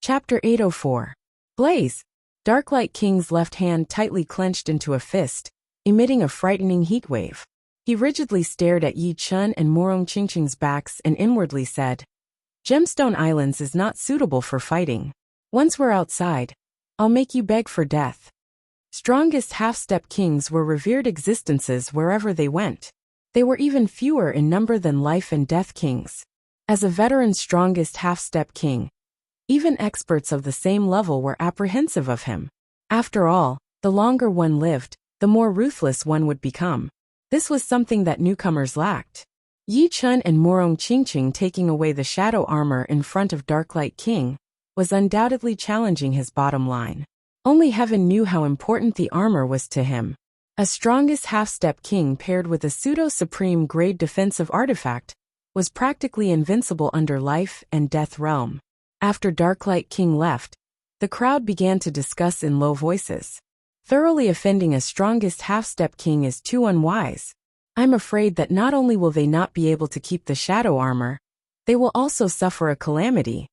Chapter 804. Blaze. Darklight King's left hand tightly clenched into a fist, emitting a frightening heat wave. He rigidly stared at Yi Chun and Morong Qingqing's backs and inwardly said, "Gemstone Islands is not suitable for fighting. Once we're outside, I'll make you beg for death." Strongest half-step kings were revered existences wherever they went. They were even fewer in number than life and death kings. As a veteran strongest half-step king, even experts of the same level were apprehensive of him. After all, the longer one lived, the more ruthless one would become. This was something that newcomers lacked. Yi Chun and Morong Qingqing taking away the shadow armor in front of Darklight King was undoubtedly challenging his bottom line. Only heaven knew how important the armor was to him. A strongest half-step king paired with a pseudo-supreme grade defensive artifact was practically invincible under life and death realm. After Darklight King left, the crowd began to discuss in low voices. Thoroughly offending a strongest half-step king is too unwise. I'm afraid that not only will they not be able to keep the shadow armor, they will also suffer a calamity.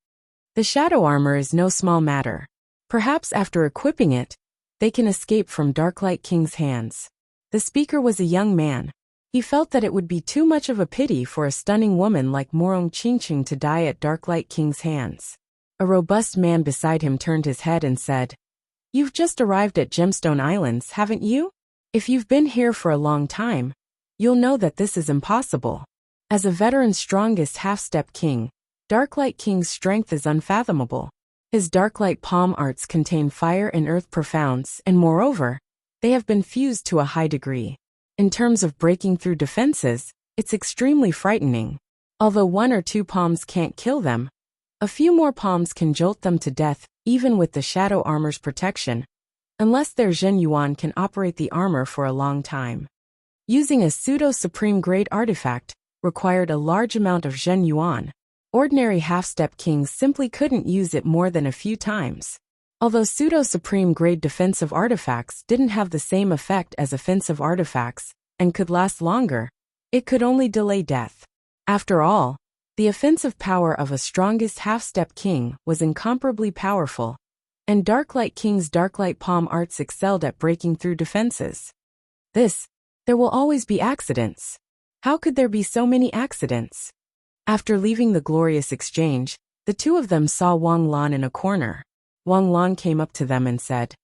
The shadow armor is no small matter. Perhaps after equipping it, they can escape from Darklight King's hands. The speaker was a young man. He felt that it would be too much of a pity for a stunning woman like Morong Qingqing to die at Darklight King's hands. A robust man beside him turned his head and said, "You've just arrived at Gemstone Islands, haven't you? If you've been here for a long time, you'll know that this is impossible. As a veteran strongest half-step king, Darklight King's strength is unfathomable. His Darklight palm arts contain fire and earth profounds, and moreover, they have been fused to a high degree. In terms of breaking through defenses, it's extremely frightening. Although one or two palms can't kill them, a few more palms can jolt them to death, even with the shadow armor's protection, unless their Zhen Yuan can operate the armor for a long time. Using a pseudo-supreme grade artifact required a large amount of Zhen Yuan. Ordinary half-step kings simply couldn't use it more than a few times. Although pseudo-supreme grade defensive artifacts didn't have the same effect as offensive artifacts and could last longer, it could only delay death. After all, the offensive power of a strongest half-step king was incomparably powerful, and Darklight King's Darklight palm arts excelled at breaking through defenses. There will always be accidents. How could there be so many accidents? After leaving the glorious exchange, the two of them saw Wang Lan in a corner. Wang Lan came up to them and said,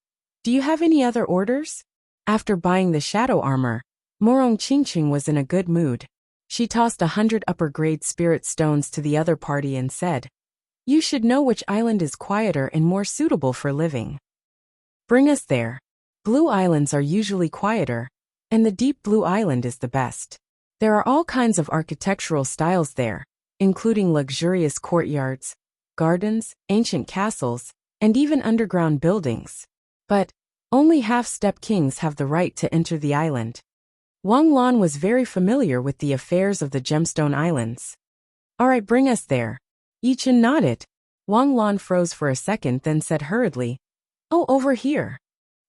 "Do you have any other orders?" After buying the shadow armor, Morong Qingqing was in a good mood. She tossed 100 upper-grade spirit stones to the other party and said, "You should know which island is quieter and more suitable for living. Bring us there. Blue islands are usually quieter, and the deep blue island is the best. There are all kinds of architectural styles there, including luxurious courtyards, gardens, ancient castles, and even underground buildings. But only half-step kings have the right to enter the island." Wang Lan was very familiar with the affairs of the Gemstone Islands. "All right, bring us there." Yi Chun nodded. Wang Lan froze for a second, then said hurriedly, "Oh, over here."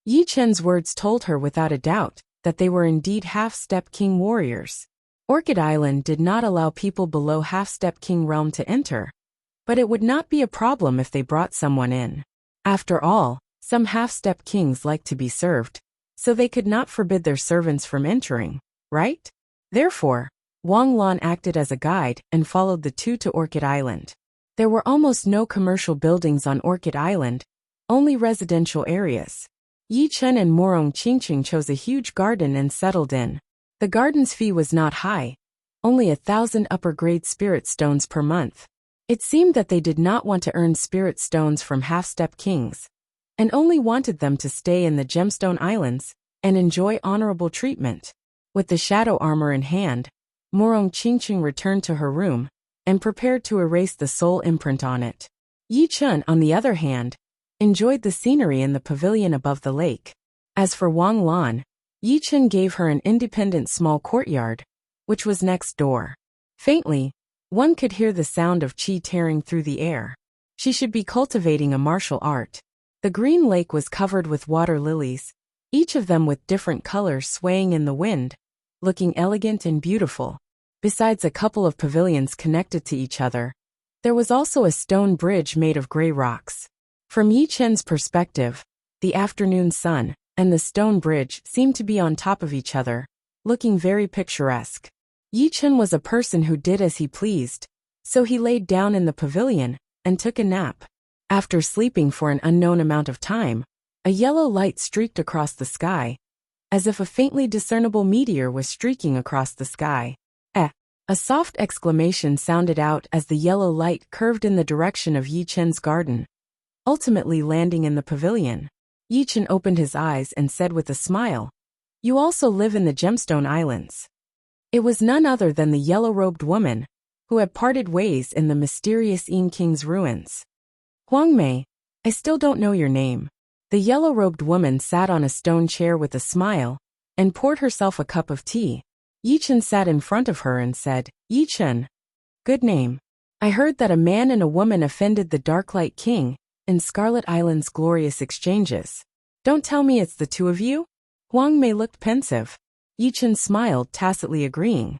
Yi Chun's words told her without a doubt that they were indeed half-step king warriors. Orchid Island did not allow people below half-step king realm to enter, but it would not be a problem if they brought someone in. After all, some half-step kings like to be served, so they could not forbid their servants from entering, right? Therefore, Wang Lan acted as a guide and followed the two to Orchid Island. There were almost no commercial buildings on Orchid Island, only residential areas. Yi Chun and Morong Qingqing chose a huge garden and settled in. The garden's fee was not high, only 1,000 upper-grade spirit stones per month. It seemed that they did not want to earn spirit stones from half-step kings, and only wanted them to stay in the Gemstone Islands and enjoy honorable treatment. With the shadow armor in hand, Morong Qingqing returned to her room and prepared to erase the soul imprint on it. Yi Chun, on the other hand, enjoyed the scenery in the pavilion above the lake. As for Wang Lan, Yi Chun gave her an independent small courtyard, which was next door. Faintly, one could hear the sound of qi tearing through the air. She should be cultivating a martial art. The green lake was covered with water lilies, each of them with different colors swaying in the wind, looking elegant and beautiful. Besides a couple of pavilions connected to each other, There was also a stone bridge made of gray rocks. From Yi Chen's perspective, the afternoon sun and the stone bridge seemed to be on top of each other, looking very picturesque. Yi Chen was a person who did as he pleased, so he laid down in the pavilion and took a nap. After sleeping for an unknown amount of time, a yellow light streaked across the sky, as if a faintly discernible meteor was streaking across the sky. A soft exclamation sounded out as the yellow light curved in the direction of Yi Chen's garden, ultimately landing in the pavilion. Yi Chen opened his eyes and said with a smile, "You also live in the Gemstone Islands." It was none other than the yellow-robed woman, who had parted ways in the mysterious Yin King's ruins. "Huang Mei, I still don't know your name." The yellow-robed woman sat on a stone chair with a smile and poured herself a cup of tea. Yi Chen sat in front of her and said, "Yi Chen. Good name. I heard that a man and a woman offended the Darklight King in Scarlet Island's glorious exchanges. Don't tell me it's the two of you?" Huang Mei looked pensive. Yi Chen smiled, tacitly agreeing.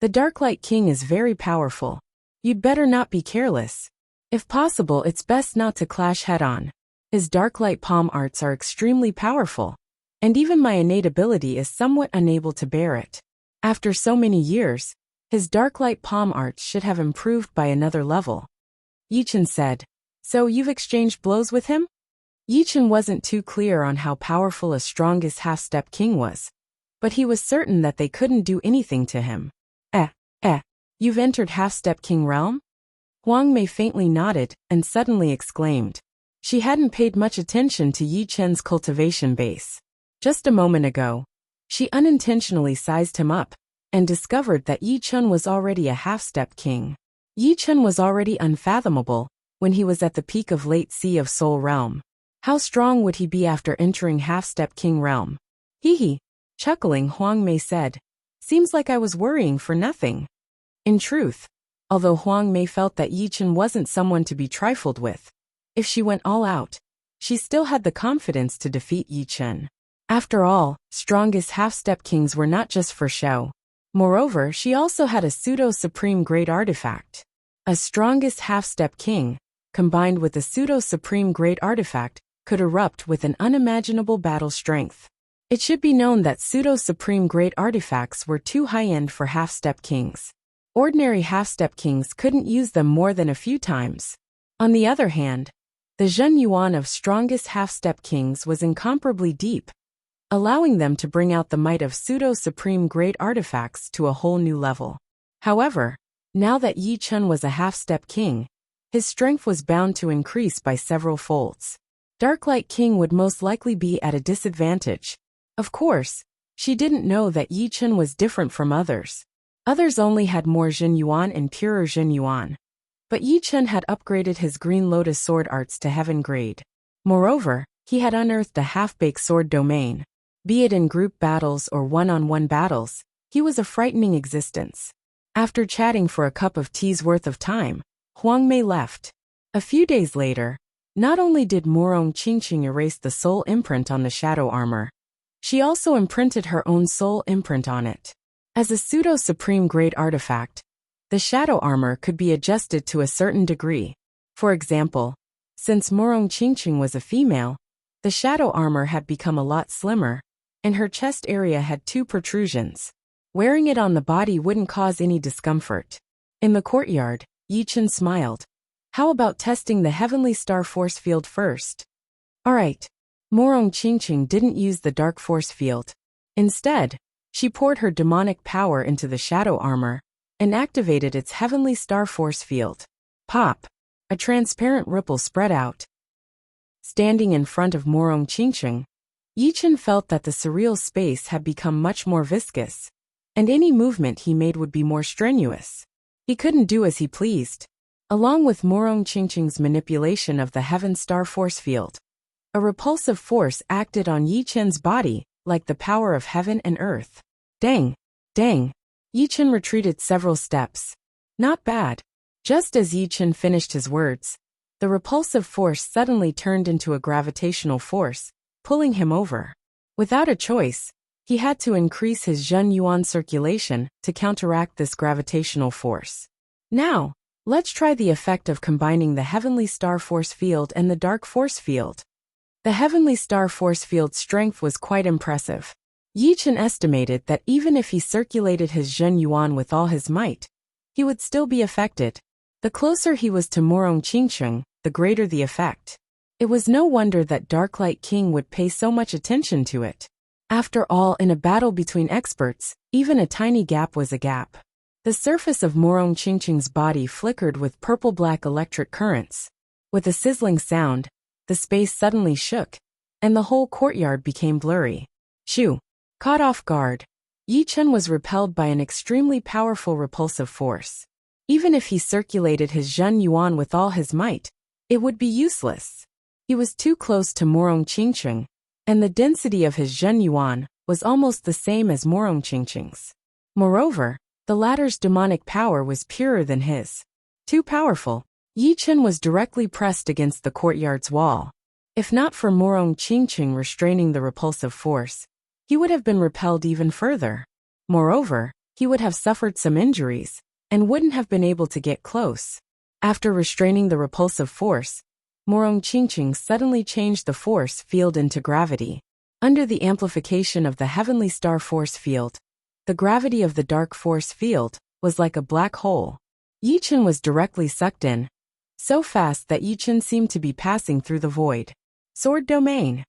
"The Darklight King is very powerful. You'd better not be careless. If possible, it's best not to clash head-on. His Darklight palm arts are extremely powerful, and even my innate ability is somewhat unable to bear it. After so many years, his Darklight palm arts should have improved by another level." Yi Chen said, "So you've exchanged blows with him?" Yi Chen wasn't too clear on how powerful a strongest half-step king was, but he was certain that they couldn't do anything to him. You've entered half-step king realm?" Huang Mei faintly nodded and suddenly exclaimed. She hadn't paid much attention to Yi Chen's cultivation base. Just a moment ago, she unintentionally sized him up and discovered that Yi Chen was already a half-step king. Yi Chen was already unfathomable when he was at the peak of Late Sea of Soul Realm. How strong would he be after entering half-step king realm? Hee. Chuckling, Huang Mei said, "Seems like I was worrying for nothing." In truth, although Huang Mei felt that Yi Chen wasn't someone to be trifled with, if she went all out, she still had the confidence to defeat Yi Chen. After all, strongest half-step kings were not just for show. Moreover, she also had a pseudo-supreme great artifact. A strongest half-step king, combined with a pseudo-supreme great artifact, could erupt with an unimaginable battle strength. It should be known that pseudo-supreme great artifacts were too high-end for half-step kings. Ordinary half-step kings couldn't use them more than a few times. On the other hand, the Zhen Yuan of strongest half-step kings was incomparably deep, allowing them to bring out the might of pseudo-supreme great artifacts to a whole new level. However, now that Yi Chen was a half-step king, his strength was bound to increase by several folds. Darklight King would most likely be at a disadvantage. Of course, she didn't know that Yi Chen was different from others. Others only had more Zhen Yuan and purer Zhen Yuan. But Yi Chen had upgraded his Green Lotus sword arts to heaven grade. Moreover, he had unearthed a half-baked sword domain. Be it in group battles or one-on-one battles, he was a frightening existence. After chatting for a cup of tea's worth of time, Huang Mei left. A few days later, not only did Murong Qingqing erase the soul imprint on the shadow armor, she also imprinted her own soul imprint on it. As a pseudo-supreme great artifact, the shadow armor could be adjusted to a certain degree. For example, since Murong Qingqing was a female, the shadow armor had become a lot slimmer, and her chest area had 2 protrusions. Wearing it on the body wouldn't cause any discomfort. In the courtyard, Yi Chen smiled. "How about testing the Heavenly Star Force Field first?" "Alright." Murong Qingqing didn't use the Dark Force Field. Instead, she poured her demonic power into the shadow armor and activated its Heavenly Star Force Field. Pop! A transparent ripple spread out. Standing in front of Murong Qingqing, Yi Chen felt that the surreal space had become much more viscous, and any movement he made would be more strenuous. He couldn't do as he pleased. Along with Murong Qingqing's manipulation of the Heaven Star Force Field, a repulsive force acted on Yi Chen's body, like the power of heaven and earth. Dang! Yi Chen retreated several steps. Not bad. Just as Yi Chen finished his words, the repulsive force suddenly turned into a gravitational force, pulling him over. Without a choice, he had to increase his Zhen Yuan circulation to counteract this gravitational force. Now, Let's try the effect of combining the Heavenly Star Force Field and the Dark Force Field. The Heavenly Star Force Field's strength was quite impressive. Yi Chen estimated that even if he circulated his Zhen Yuan with all his might, he would still be affected. The closer he was to Morong Qingcheng, the greater the effect. It was no wonder that Darklight King would pay so much attention to it. After all, in a battle between experts, even a tiny gap was a gap. The surface of Morong Qingcheng's body flickered with purple-black electric currents. With a sizzling sound, the space suddenly shook, and the whole courtyard became blurry. Shoo! Caught off guard, Yi Chen was repelled by an extremely powerful repulsive force. Even if he circulated his Zhen Yuan with all his might, it would be useless. He was too close to Morong Qingcheng, and the density of his Zhen Yuan was almost the same as Morong Qingcheng's. Moreover, the latter's demonic power was purer than his. Too powerful, Yi Chen was directly pressed against the courtyard's wall. If not for Morong Qingcheng restraining the repulsive force, he would have been repelled even further. Moreover, he would have suffered some injuries, and wouldn't have been able to get close. After restraining the repulsive force, Morong Qingcheng suddenly changed the force field into gravity. Under the amplification of the Heavenly Star Force Field, the gravity of the Dark Force Field was like a black hole. Yi Chen was directly sucked in, so fast that Yi Chen seemed to be passing through the void. Sword Domain.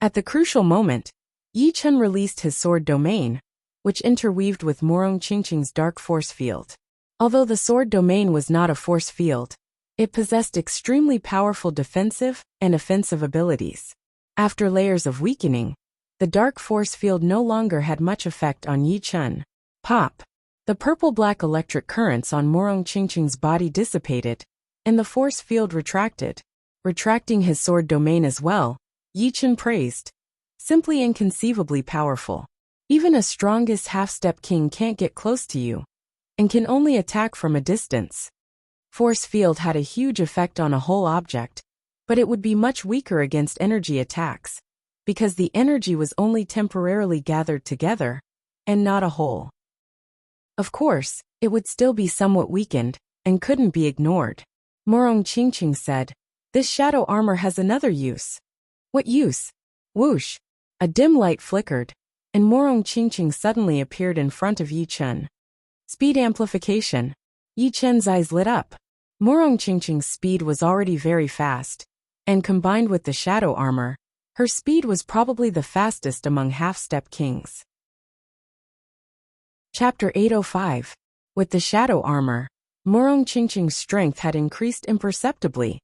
At the crucial moment, Yi Chen released his Sword Domain, which interweaved with Morong Qingcheng's Dark Force Field. Although the Sword Domain was not a force field, it possessed extremely powerful defensive and offensive abilities. After layers of weakening, the Dark Force Field no longer had much effect on Yi Chen. Pop! The purple-black electric currents on Morong Qingcheng's body dissipated, and the force field retracted. Retracting his Sword Domain as well, Yi Chen praised. Simply inconceivably powerful. Even a strongest half-step king can't get close to you, and can only attack from a distance. Force field had a huge effect on a whole object, but it would be much weaker against energy attacks, because the energy was only temporarily gathered together, and not a whole. Of course, it would still be somewhat weakened, and couldn't be ignored. Morong Qingcheng said, "This shadow armor has another use." "What use?" Whoosh! A dim light flickered, and Morong Qingcheng suddenly appeared in front of Yi Chen. Speed amplification. Yi Chen's eyes lit up. Morong Qingcheng's speed was already very fast, and combined with the shadow armor, her speed was probably the fastest among half-step kings. Chapter 805. With the shadow armor, Morong Qingcheng's strength had increased imperceptibly,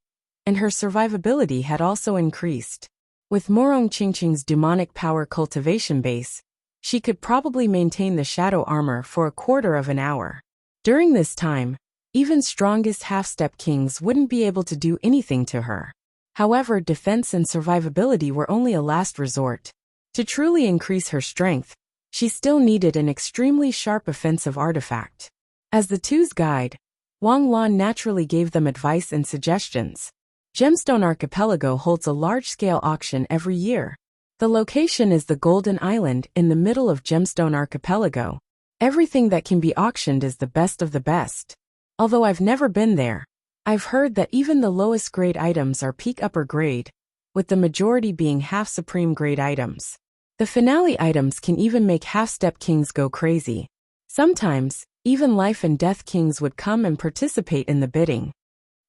and her survivability had also increased. With Morong Qingcheng's demonic power cultivation base, she could probably maintain the shadow armor for a quarter of an hour. During this time, even strongest half-step kings wouldn't be able to do anything to her. However, defense and survivability were only a last resort. To truly increase her strength, she still needed an extremely sharp offensive artifact. As the two's guide, Wang Lan naturally gave them advice and suggestions. Gemstone Archipelago holds a large-scale auction every year. The location is the Golden Island in the middle of Gemstone Archipelago. Everything that can be auctioned is the best of the best. Although I've never been there, I've heard that even the lowest grade items are peak upper grade, with the majority being half supreme grade items. The finale items can even make half-step kings go crazy. Sometimes, even life and death kings would come and participate in the bidding.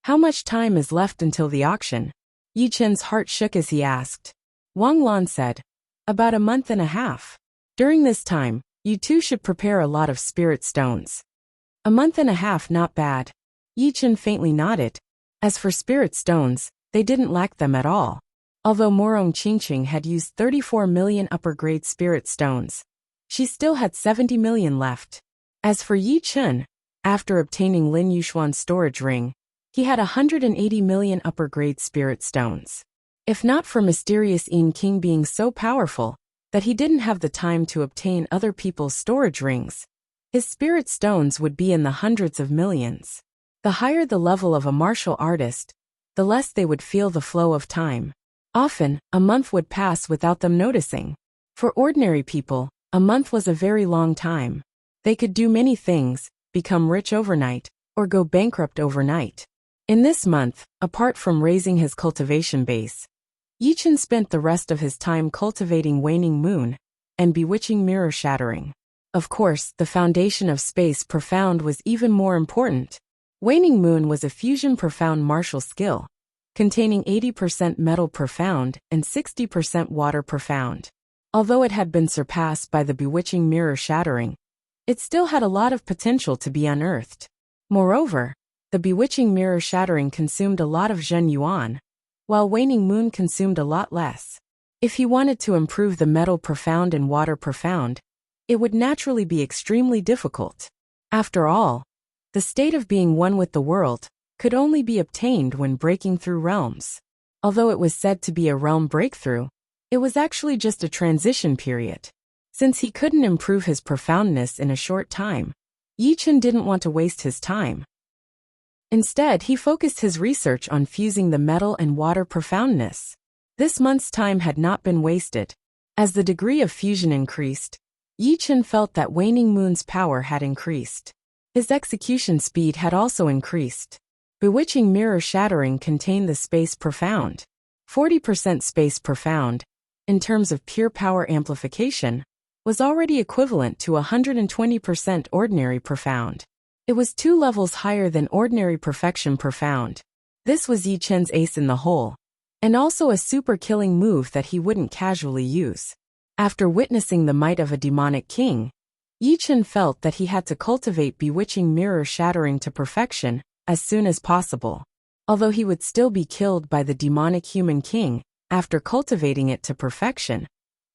How much time is left until the auction? Yi Chen's heart shook as he asked. Wang Lan said, "About a month and a half. During this time, you two should prepare a lot of spirit stones." A month and a half, not bad. Yi Chen faintly nodded. As for spirit stones, they didn't lack them at all. Although Morong Qingcheng had used 34 million upper-grade spirit stones, she still had 70 million left. As for Yi Chen, after obtaining Lin Yushuan's storage ring, he had 180 million upper-grade spirit stones. If not for mysterious Yin King being so powerful that he didn't have the time to obtain other people's storage rings, his spirit stones would be in the hundreds of millions. The higher the level of a martial artist, the less they would feel the flow of time. Often, a month would pass without them noticing. For ordinary people, a month was a very long time. They could do many things, become rich overnight, or go bankrupt overnight. In this month, apart from raising his cultivation base, Yichen spent the rest of his time cultivating Waning Moon and bewitching mirror shattering. Of course, the foundation of Space Profound was even more important. Waning Moon was a fusion profound martial skill, containing 80% metal profound and 60% water profound. Although it had been surpassed by the bewitching mirror shattering, it still had a lot of potential to be unearthed. Moreover, the bewitching mirror shattering consumed a lot of Zhen Yuan, while Waning Moon consumed a lot less. If he wanted to improve the metal profound and water profound, it would naturally be extremely difficult. After all, the state of being one with the world could only be obtained when breaking through realms. Although it was said to be a realm breakthrough, it was actually just a transition period. Since he couldn't improve his profoundness in a short time, Yichen didn't want to waste his time. Instead, he focused his research on fusing the metal and water profoundness. This month's time had not been wasted. As the degree of fusion increased, Yichen felt that Waning Moon's power had increased. His execution speed had also increased. Bewitching mirror shattering contained the Space Profound. 40% Space Profound, in terms of pure power amplification, was already equivalent to 120% Ordinary Profound. It was 2 levels higher than Ordinary Perfection Profound. This was Yichen's ace in the hole, and also a super killing move that he wouldn't casually use. After witnessing the might of a demonic king, Yichen felt that he had to cultivate bewitching mirror shattering to perfection as soon as possible. Although he would still be killed by the demonic human king after cultivating it to perfection,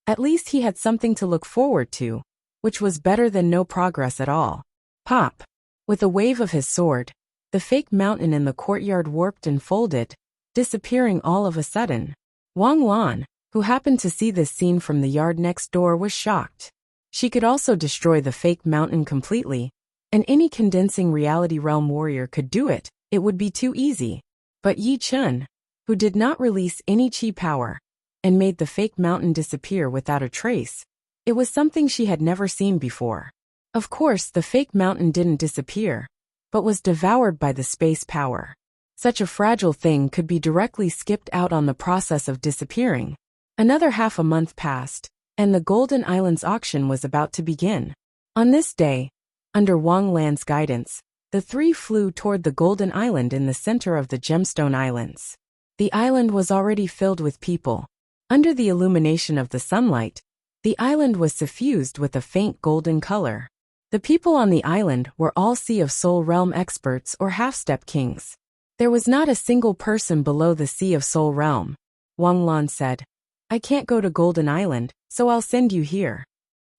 at least he had something to look forward to, which was better than no progress at all. Pop! With a wave of his sword, the fake mountain in the courtyard warped and folded, disappearing all of a sudden. Wang Lan, who happened to see this scene from the yard next door, was shocked. She could also destroy the fake mountain completely, and any condensing reality realm warrior could do it. It would be too easy. But Yichen, who did not release any chi power, and made the fake mountain disappear without a trace, it was something she had never seen before. Of course, the fake mountain didn't disappear, but was devoured by the space power. Such a fragile thing could be directly skipped out on the process of disappearing. Another half a month passed, and the Golden Islands auction was about to begin. On this day, under Wang Lan's guidance, the 3 flew toward the Golden Island in the center of the Gemstone Islands. The island was already filled with people. Under the illumination of the sunlight, the island was suffused with a faint golden color. The people on the island were all Sea of Soul Realm experts or half-step kings. There was not a single person below the Sea of Soul Realm. Wang Lan said, "I can't go to Golden Island, so I'll send you here.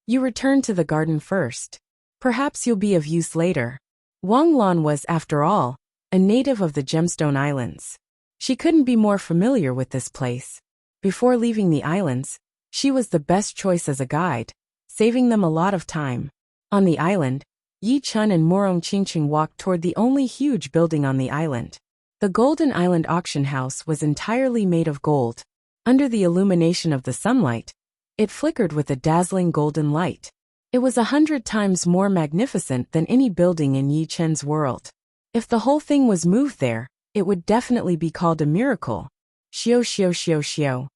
You return to the garden first. Perhaps you'll be of use later." Wang Lan was, after all, a native of the Gemstone Islands. She couldn't be more familiar with this place. Before leaving the islands, she was the best choice as a guide, saving them a lot of time. On the island, Yi Chun and Morong Qingqing walked toward the only huge building on the island. The Golden Island auction house was entirely made of gold. Under the illumination of the sunlight, it flickered with a dazzling golden light. It was 100 times more magnificent than any building in Yi Chen's world. If the whole thing was moved there, it would definitely be called a miracle. Xiao.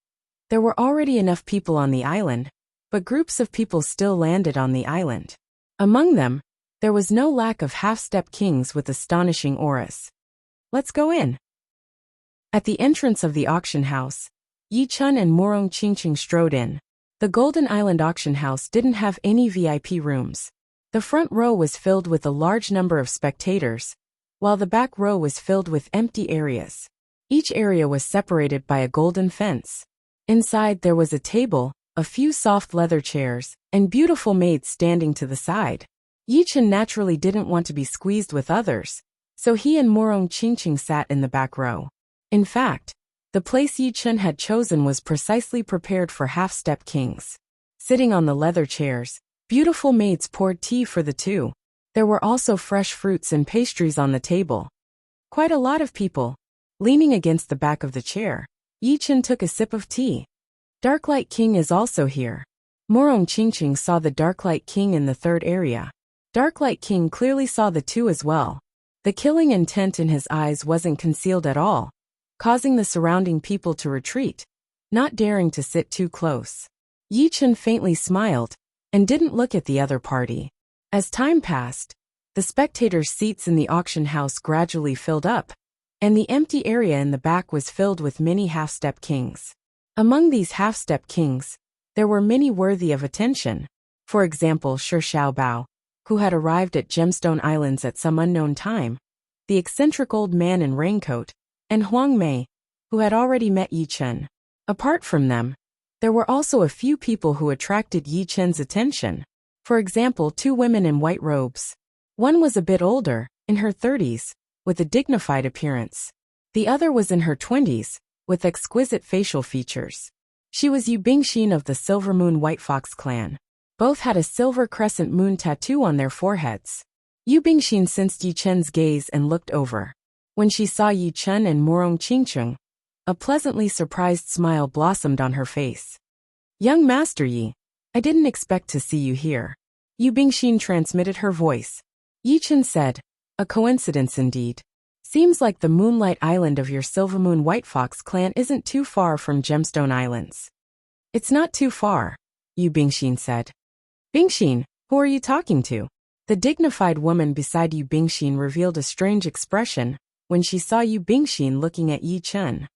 There were already enough people on the island, but groups of people still landed on the island. Among them, there was no lack of half-step kings with astonishing auras. Let's go in. At the entrance of the auction house, Yi Chun and Morong Qingqing strode in. The Golden Island auction house didn't have any VIP rooms. The front row was filled with a large number of spectators, while the back row was filled with empty areas. Each area was separated by a golden fence. Inside there was a table, a few soft leather chairs, and beautiful maids standing to the side. Yi Chun naturally didn't want to be squeezed with others, so he and Morong Qingqing sat in the back row. In fact, the place Yi Chun had chosen was precisely prepared for half-step kings. Sitting on the leather chairs, beautiful maids poured tea for the two. There were also fresh fruits and pastries on the table. Quite a lot of people. Leaning against the back of the chair, Yi Chun took a sip of tea. Darklight King is also here. Morong Qingqing saw the Darklight King in the third area. Darklight King clearly saw the two as well. The killing intent in his eyes wasn't concealed at all, causing the surrounding people to retreat, not daring to sit too close. Yi Chen faintly smiled and didn't look at the other party. As time passed, the spectators' seats in the auction house gradually filled up, and the empty area in the back was filled with many half-step kings. Among these half-step kings, there were many worthy of attention. For example, Shi Xiaobao, who had arrived at Gemstone Islands at some unknown time, the eccentric old man in raincoat, and Huang Mei, who had already met Yi Chen. Apart from them, there were also a few people who attracted Yi Chen's attention. For example, two women in white robes. One was a bit older, in her 30s, with a dignified appearance. The other was in her 20s, with exquisite facial features. She was Yu Bingxin of the Silver Moon White Fox clan. Both had a silver crescent moon tattoo on their foreheads. Yu Bingxin sensed Yi Chen's gaze and looked over. When she saw Yi Chen and Morong Qingcheng, a pleasantly surprised smile blossomed on her face. "Young Master Yi, I didn't expect to see you here." Yu Bingxin transmitted her voice. Yi Chen said, "A coincidence indeed. Seems like the Moonlight Island of your Silver Moon White Fox clan isn't too far from Gemstone Islands." "It's not too far," Yu Bingxin said. "Bingxin, who are you talking to?" The dignified woman beside Yu Bingxin revealed a strange expression when she saw Yu Bingxin looking at Yi Chen.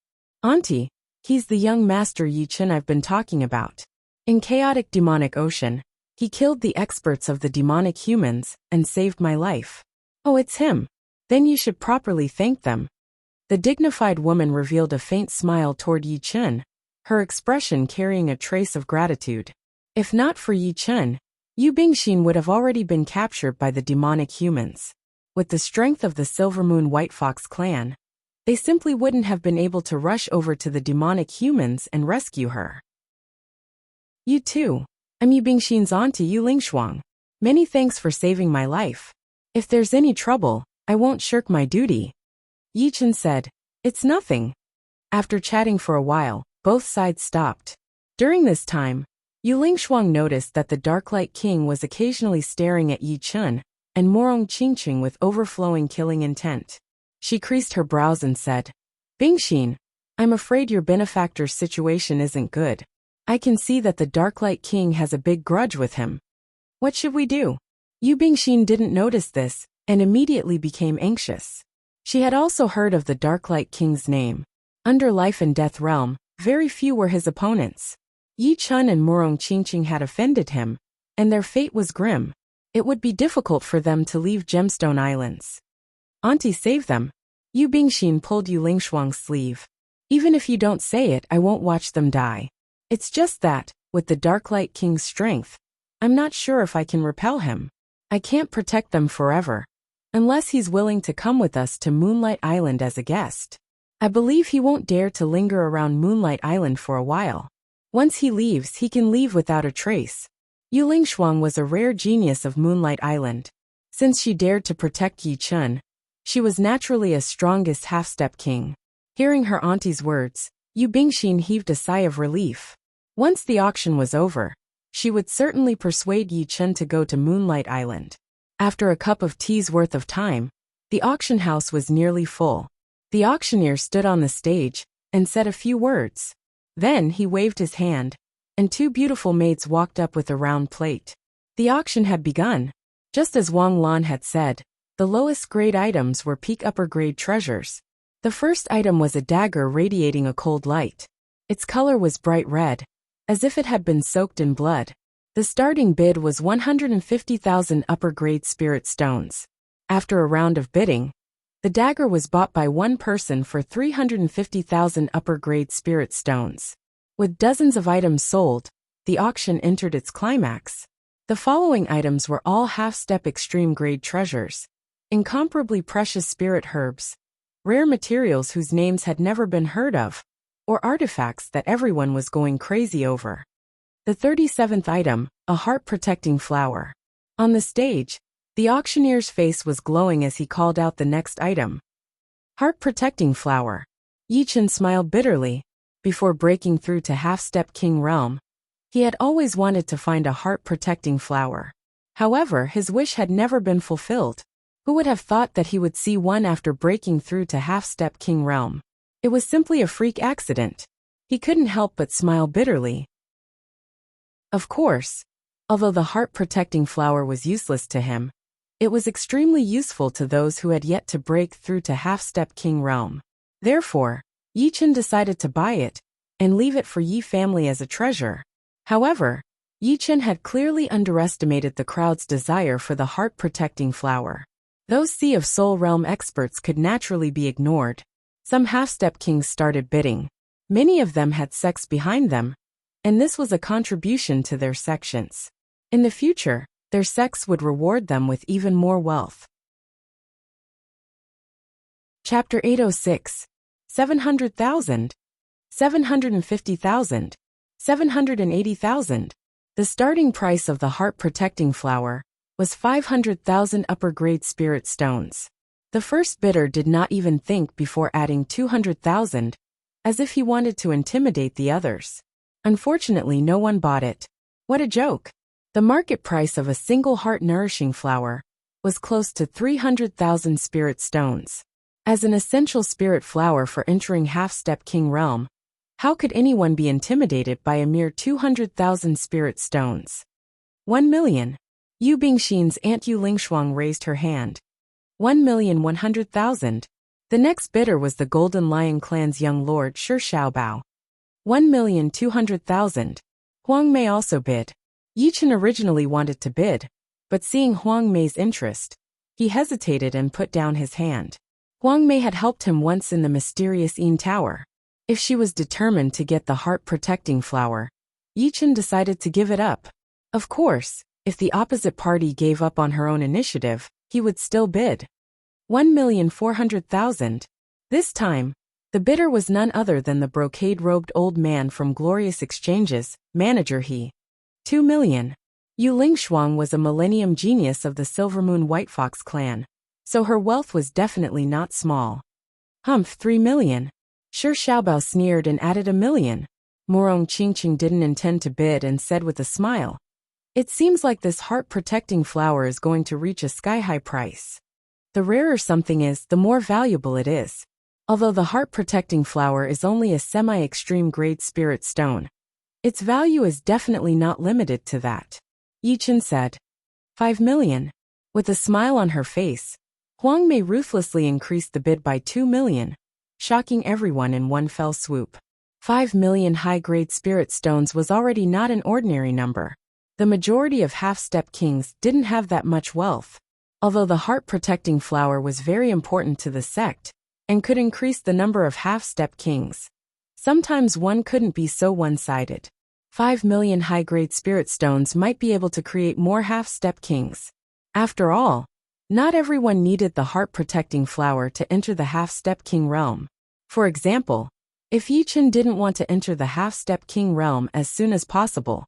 "Auntie, he's the young master Yi Chen I've been talking about. In chaotic demonic ocean, he killed the experts of the demonic humans and saved my life." "Oh, it's him. Then you should properly thank them." The dignified woman revealed a faint smile toward Yi Chen, her expression carrying a trace of gratitude. If not for Yi Chen, Yu Bingxin would have already been captured by the demonic humans. With the strength of the Silver Moon White Fox clan, they simply wouldn't have been able to rush over to the demonic humans and rescue her. "You too. I'm Yu Bingxin's auntie Yu Lingshuang. Many thanks for saving my life. If there's any trouble, I won't shirk my duty." Yi Chen said, "It's nothing." After chatting for a while, both sides stopped. During this time, Yu Lingshuang noticed that the Darklight King was occasionally staring at Yi Chen and Morong Qingcheng with overflowing killing intent. She creased her brows and said, "Bingxin, I'm afraid your benefactor's situation isn't good. I can see that the Darklight King has a big grudge with him. What should we do?" Yu Bingxin didn't notice this and immediately became anxious. She had also heard of the Darklight King's name. Under Life and Death Realm, very few were his opponents. Yi Chen and Morong Qingcheng had offended him, and their fate was grim. It would be difficult for them to leave Gemstone Islands. "Auntie, save them." Yu Bingxin pulled Yu Lingshuang's sleeve. "Even if you don't say it, I won't watch them die. It's just that, with the Darklight King's strength, I'm not sure if I can repel him. I can't protect them forever, unless he's willing to come with us to Moonlight Island as a guest. I believe he won't dare to linger around Moonlight Island for a while. Once he leaves, he can leave without a trace." Yu Lingshuang was a rare genius of Moonlight Island. Since she dared to protect Yi Chen, she was naturally a strongest half-step king. Hearing her auntie's words, Yu Bingxin heaved a sigh of relief. Once the auction was over, she would certainly persuade Yi Chen to go to Moonlight Island. After a cup of tea's worth of time, the auction house was nearly full. The auctioneer stood on the stage and said a few words. Then he waved his hand, and two beautiful maids walked up with a round plate. The auction had begun. Just as Wang Lan had said, the lowest grade items were peak upper grade treasures. The first item was a dagger radiating a cold light. Its color was bright red, as if it had been soaked in blood. The starting bid was 150,000 upper grade spirit stones. After a round of bidding, the dagger was bought by one person for 350,000 upper grade spirit stones. With dozens of items sold, the auction entered its climax. The following items were all half-step extreme grade treasures, incomparably precious spirit herbs, rare materials whose names had never been heard of, or artifacts that everyone was going crazy over. The 37th item, a heart-protecting flower. On the stage, the auctioneer's face was glowing as he called out the next item. Heart-protecting flower. Yi Chen smiled bitterly. Before breaking through to half-step king realm, he had always wanted to find a heart-protecting flower. However, his wish had never been fulfilled. Who would have thought that he would see one after breaking through to half-step king realm? It was simply a freak accident. He couldn't help but smile bitterly. Of course, although the heart-protecting flower was useless to him, it was extremely useful to those who had yet to break through to half-step king realm. Therefore, Yi Chen decided to buy it and leave it for Yi family as a treasure. However, Yi Chen had clearly underestimated the crowd's desire for the heart-protecting flower. Those Sea of Soul realm experts could naturally be ignored. Some half-step kings started bidding. Many of them had sects behind them, and this was a contribution to their sections. In the future, their sects would reward them with even more wealth. Chapter 806. 700,000. 750,000. 780,000. The starting price of the heart-protecting flower was 500,000 upper-grade spirit stones. The first bidder did not even think before adding 200,000, as if he wanted to intimidate the others. Unfortunately, no one bought it. What a joke! The market price of a single heart-nourishing flower was close to 300,000 spirit stones. As an essential spirit flower for entering half-step king realm, how could anyone be intimidated by a mere 200,000 spirit stones? 1 million. Yu Bingxin's Aunt Yu Lingshuang raised her hand. 1,100,000. The next bidder was the Golden Lion clan's young lord Shi Xiaobao. 1,200,000. Huang Mei also bid. Yi Chen originally wanted to bid, but seeing Huang Mei's interest, he hesitated and put down his hand. Huang Mei had helped him once in the mysterious Yin Tower. If she was determined to get the heart-protecting flower, Yi Chen decided to give it up. Of course, if the opposite party gave up on her own initiative, he would still bid. 1,400,000. This time, the bidder was none other than the brocade-robed old man from Glorious Exchanges, manager He. 2 million. Yu Lingshuang was a millennium genius of the Silvermoon White Fox clan, so her wealth was definitely not small. 3 million. Shi Xiaobao sneered and added 1 million. Morong Qingqing didn't intend to bid and said with a smile, "It seems like this heart-protecting flower is going to reach a sky-high price. The rarer something is, the more valuable it is. Although the heart-protecting flower is only a semi-extreme grade spirit stone, its value is definitely not limited to that." Yi Chen said. 5 million. With a smile on her face, Huang Mei ruthlessly increased the bid by 2 million, shocking everyone in one fell swoop. 5 million high-grade spirit stones was already not an ordinary number. The majority of half-step kings didn't have that much wealth, although the heart-protecting flower was very important to the sect and could increase the number of half-step kings. Sometimes one couldn't be so one-sided. 5 million high-grade spirit stones might be able to create more half-step kings. After all, not everyone needed the heart-protecting flower to enter the half-step king realm. For example, if Yi Chen didn't want to enter the half-step king realm as soon as possible,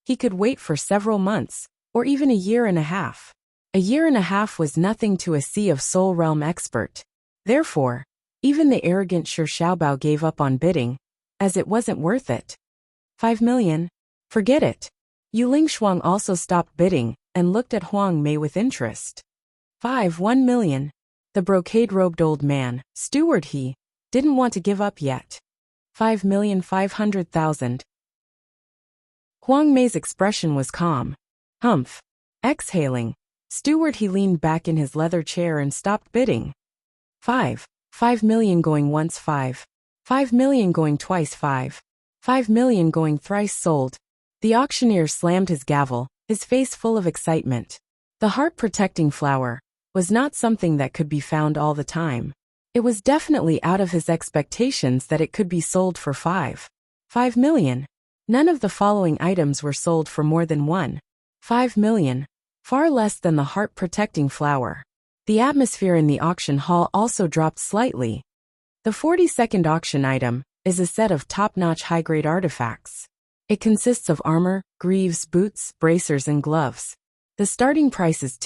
he could wait for several months, or even a year and a half. A year and a half was nothing to a Sea of Soul realm expert. Therefore, even the arrogant Shi Xiaobao gave up on bidding, as it wasn't worth it. 5 million? Forget it. Yu Lingshuang also stopped bidding and looked at Huang Mei with interest. 1 million. The brocade-robed old man, Steward He, didn't want to give up yet. 5,500,000. Huang Mei's expression was calm. Exhaling, Steward He leaned back in his leather chair and stopped bidding. 5 million going once, 5 million going twice, 5 million going thrice sold. The auctioneer slammed his gavel, his face full of excitement. The heart-protecting flower was not something that could be found all the time. It was definitely out of his expectations that it could be sold for 5 million. None of the following items were sold for more than 5 million, far less than the heart-protecting flower. The atmosphere in the auction hall also dropped slightly. The 42nd auction item is a set of top-notch high-grade artifacts. It consists of armor, greaves, boots, bracers, and gloves. The starting price is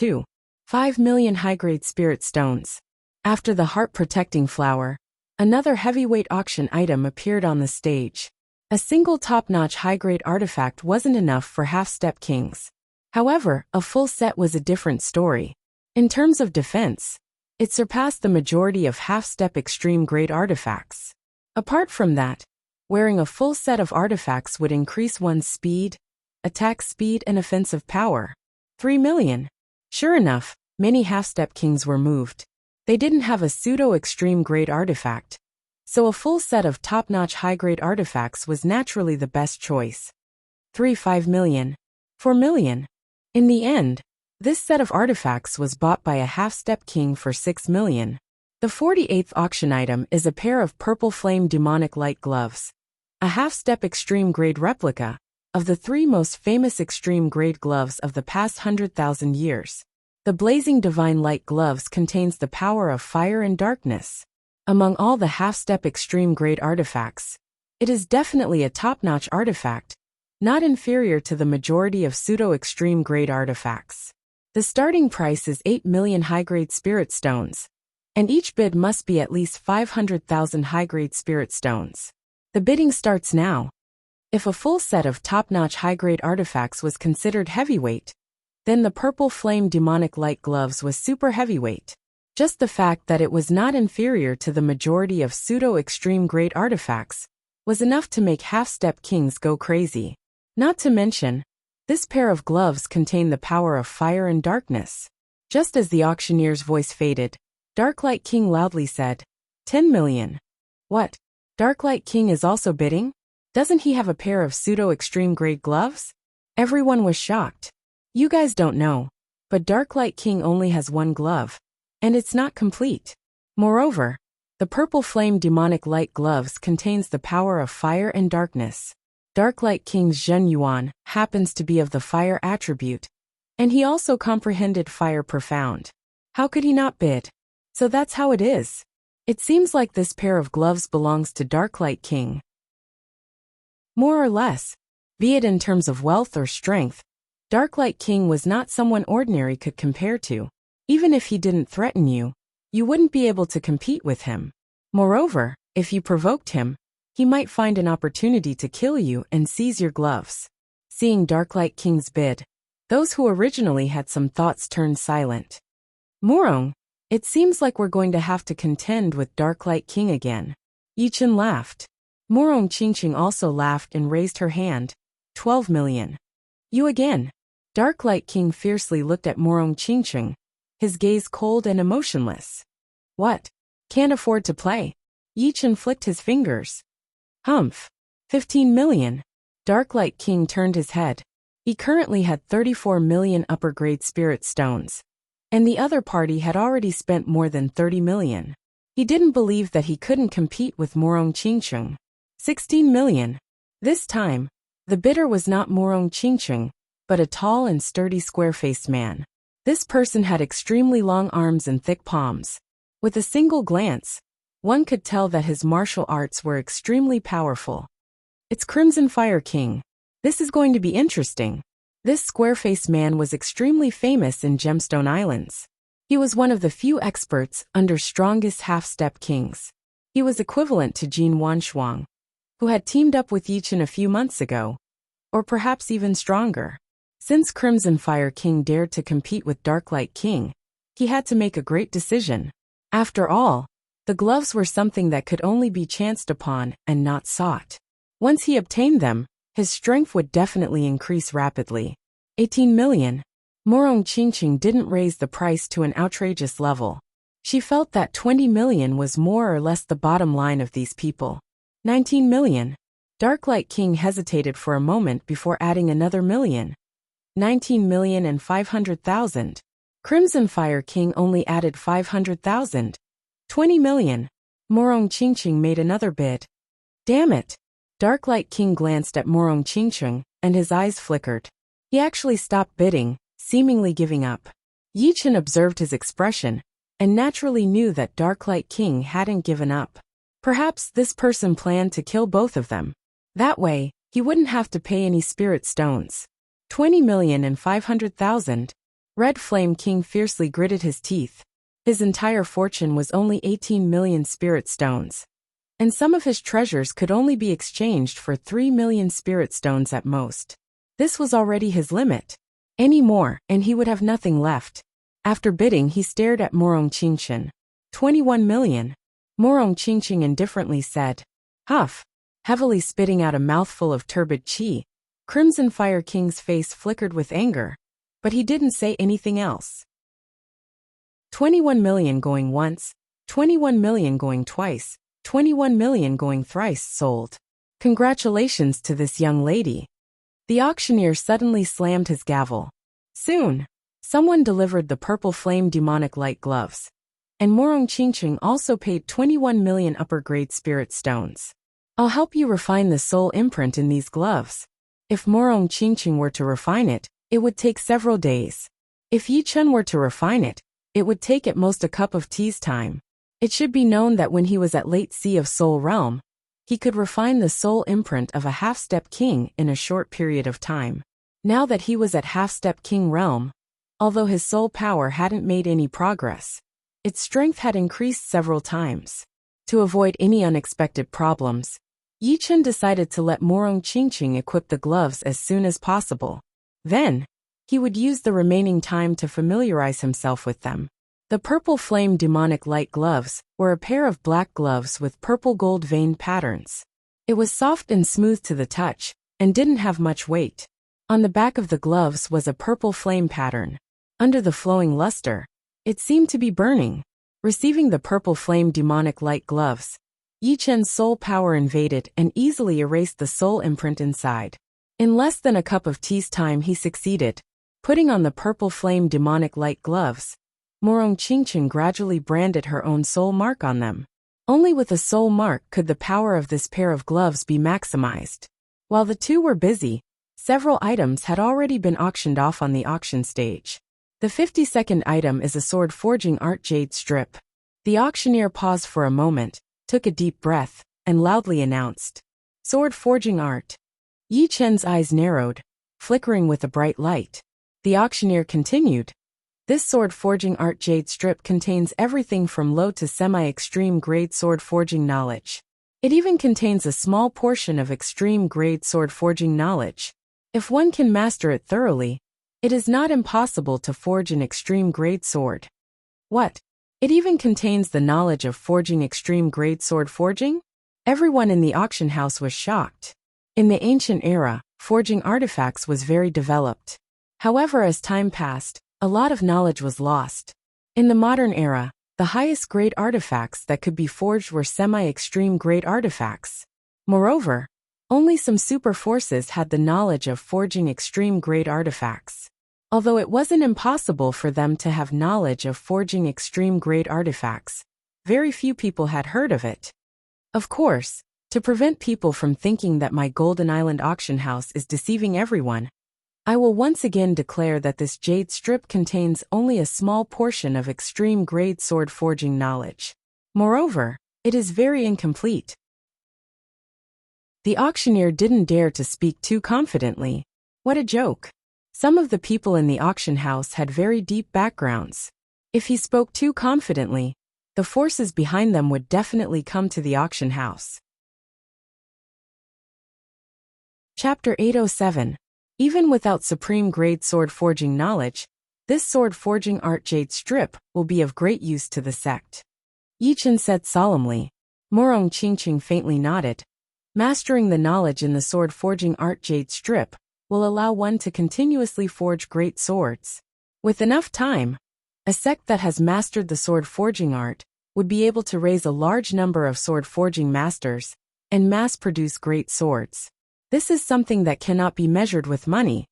5 million high-grade spirit stones. After the heart-protecting flower, another heavyweight auction item appeared on the stage. A single top-notch high-grade artifact wasn't enough for half-step kings. However, a full set was a different story. In terms of defense, it surpassed the majority of half-step extreme-grade artifacts. Apart from that, wearing a full set of artifacts would increase one's speed, attack speed and offensive power. 3 million. Sure enough, many half-step kings were moved. They didn't have a pseudo-extreme-grade artifact, so a full set of top-notch high-grade artifacts was naturally the best choice. 5 million. 4 million. In the end, this set of artifacts was bought by a half-step king for 6 million. The 48th auction item is a pair of purple flame demonic light gloves, a half-step extreme-grade replica of the 3 most famous extreme-grade gloves of the past 100,000 years. The blazing divine light gloves contains the power of fire and darkness. Among all the half-step extreme-grade artifacts, it is definitely a top-notch artifact, not inferior to the majority of pseudo-extreme-grade artifacts. The starting price is 8 million high-grade spirit stones, and each bid must be at least 500,000 high-grade spirit stones. The bidding starts now. If a full set of top-notch high-grade artifacts was considered heavyweight, then the purple flame demonic light gloves was super heavyweight. Just the fact that it was not inferior to the majority of pseudo-extreme-grade artifacts was enough to make half-step kings go crazy. Not to mention, this pair of gloves contained the power of fire and darkness. Just as the auctioneer's voice faded, Darklight King loudly said, 10 million. What? Darklight King is also bidding? Doesn't he have a pair of pseudo-extreme-grade gloves? Everyone was shocked. You guys don't know, but Darklight King only has one glove, and it's not complete. Moreover, the purple flame demonic light gloves contains the power of fire and darkness. Darklight King's Zhen Yuan happens to be of the fire attribute, and he also comprehended fire profound. How could he not bid? So that's how it is. It seems like this pair of gloves belongs to Darklight King. More or less, be it in terms of wealth or strength, Darklight King was not someone ordinary could compare to. Even if he didn't threaten you, you wouldn't be able to compete with him. Moreover, if you provoked him, he might find an opportunity to kill you and seize your gloves. Seeing Darklight King's bid, those who originally had some thoughts turned silent. Morong, it seems like we're going to have to contend with Darklight King again. Yichen laughed. Morong Qingqing also laughed and raised her hand. 12 million. You again. Darklight King fiercely looked at Morong Qingqing, his gaze cold and emotionless. What? Can't afford to play? Yichen flicked his fingers. Humph. 15 million. Darklight King turned his head. He currently had 34 million upper-grade spirit stones, and the other party had already spent more than 30 million. He didn't believe that he couldn't compete with Morong Qingqing. 16 million. This time, the bidder was not Morong Qingqing, but a tall and sturdy square-faced man. This person had extremely long arms and thick palms. With a single glance, one could tell that his martial arts were extremely powerful. It's Crimson Fire King. This is going to be interesting. This square-faced man was extremely famous in Gemstone Islands. He was one of the few experts under strongest half-step kings. He was equivalent to Jin Wanshuang, who had teamed up with Yichen a few months ago, or perhaps even stronger. Since Crimson Fire King dared to compete with Darklight King, he had to make a great decision. After all, the gloves were something that could only be chanced upon and not sought. Once he obtained them, his strength would definitely increase rapidly. 18 million. Morong Qingqing didn't raise the price to an outrageous level. She felt that 20 million was more or less the bottom line of these people. 19 million. Darklight King hesitated for a moment before adding another million. 19 million and 500,000. Crimson Fire King only added 500,000. 20 million. Morong Qingqing made another bid. Damn it. Darklight King glanced at Morong Qingqing, and his eyes flickered. He actually stopped bidding, seemingly giving up. Yichen observed his expression, and naturally knew that Darklight King hadn't given up. Perhaps this person planned to kill both of them. That way, he wouldn't have to pay any spirit stones. 20 million and 500,000. Red Flame King fiercely gritted his teeth. His entire fortune was only 18 million spirit stones, and some of his treasures could only be exchanged for 3 million spirit stones at most. This was already his limit. Any more, and he would have nothing left. After bidding, he stared at Morong Qingchen. 21 million. Morong Qingchen indifferently said. Huff. Heavily spitting out a mouthful of turbid qi, Crimson Fire King's face flickered with anger, but he didn't say anything else. 21 million going once, 21 million going twice, 21 million going thrice sold. Congratulations to this young lady. The auctioneer suddenly slammed his gavel. Soon, someone delivered the purple flame demonic light gloves, and Morong Qingchen also paid 21 million upper-grade spirit stones. I'll help you refine the soul imprint in these gloves. If Morong Qingchen were to refine it, it would take several days. If Yi Chun were to refine it, it would take at most a cup of tea's time. It should be known that when he was at Late Sea of Soul Realm, he could refine the soul imprint of a half-step king in a short period of time. Now that he was at half-step king realm, although his soul power hadn't made any progress, its strength had increased several times. To avoid any unexpected problems, Yi Chun decided to let Morong Qingchen equip the gloves as soon as possible. Then, he would use the remaining time to familiarize himself with them. The purple flame demonic light gloves were a pair of black gloves with purple gold veined patterns. It was soft and smooth to the touch, and didn't have much weight. On the back of the gloves was a purple flame pattern. Under the flowing luster, it seemed to be burning. Receiving the purple flame demonic light gloves, Yi Chun's soul power invaded and easily erased the soul imprint inside. In less than a cup of tea's time he succeeded. Putting on the purple flame demonic light gloves, Morong Qingchen gradually branded her own soul mark on them. Only with a soul mark could the power of this pair of gloves be maximized. While the two were busy, several items had already been auctioned off on the auction stage. The 52nd item is a sword forging art jade strip. The auctioneer paused for a moment, took a deep breath, and loudly announced, Sword forging art. Yi Chen's eyes narrowed, flickering with a bright light. The auctioneer continued, This sword forging art jade strip contains everything from low to semi-extreme grade sword forging knowledge. It even contains a small portion of extreme grade sword forging knowledge. If one can master it thoroughly, it is not impossible to forge an extreme grade sword. What? It even contains the knowledge of forging extreme grade sword forging? Everyone in the auction house was shocked. In the ancient era, forging artifacts was very developed. However, as time passed, a lot of knowledge was lost. In the modern era, the highest grade artifacts that could be forged were semi-extreme grade artifacts. Moreover, only some super forces had the knowledge of forging extreme grade artifacts. Although it wasn't impossible for them to have knowledge of forging extreme grade artifacts, very few people had heard of it. Of course, to prevent people from thinking that my Golden Island auction house is deceiving everyone, I will once again declare that this jade strip contains only a small portion of extreme grade sword forging knowledge. Moreover, it is very incomplete. The auctioneer didn't dare to speak too confidently. What a joke. Some of the people in the auction house had very deep backgrounds. If he spoke too confidently, the forces behind them would definitely come to the auction house. Chapter 807. Even without supreme grade sword forging knowledge, this sword forging art jade strip will be of great use to the sect. Yi Chun said solemnly. Morong Qingchen faintly nodded. Mastering the knowledge in the sword forging art jade strip will allow one to continuously forge great swords. With enough time, a sect that has mastered the sword forging art would be able to raise a large number of sword forging masters and mass-produce great swords. This is something that cannot be measured with money.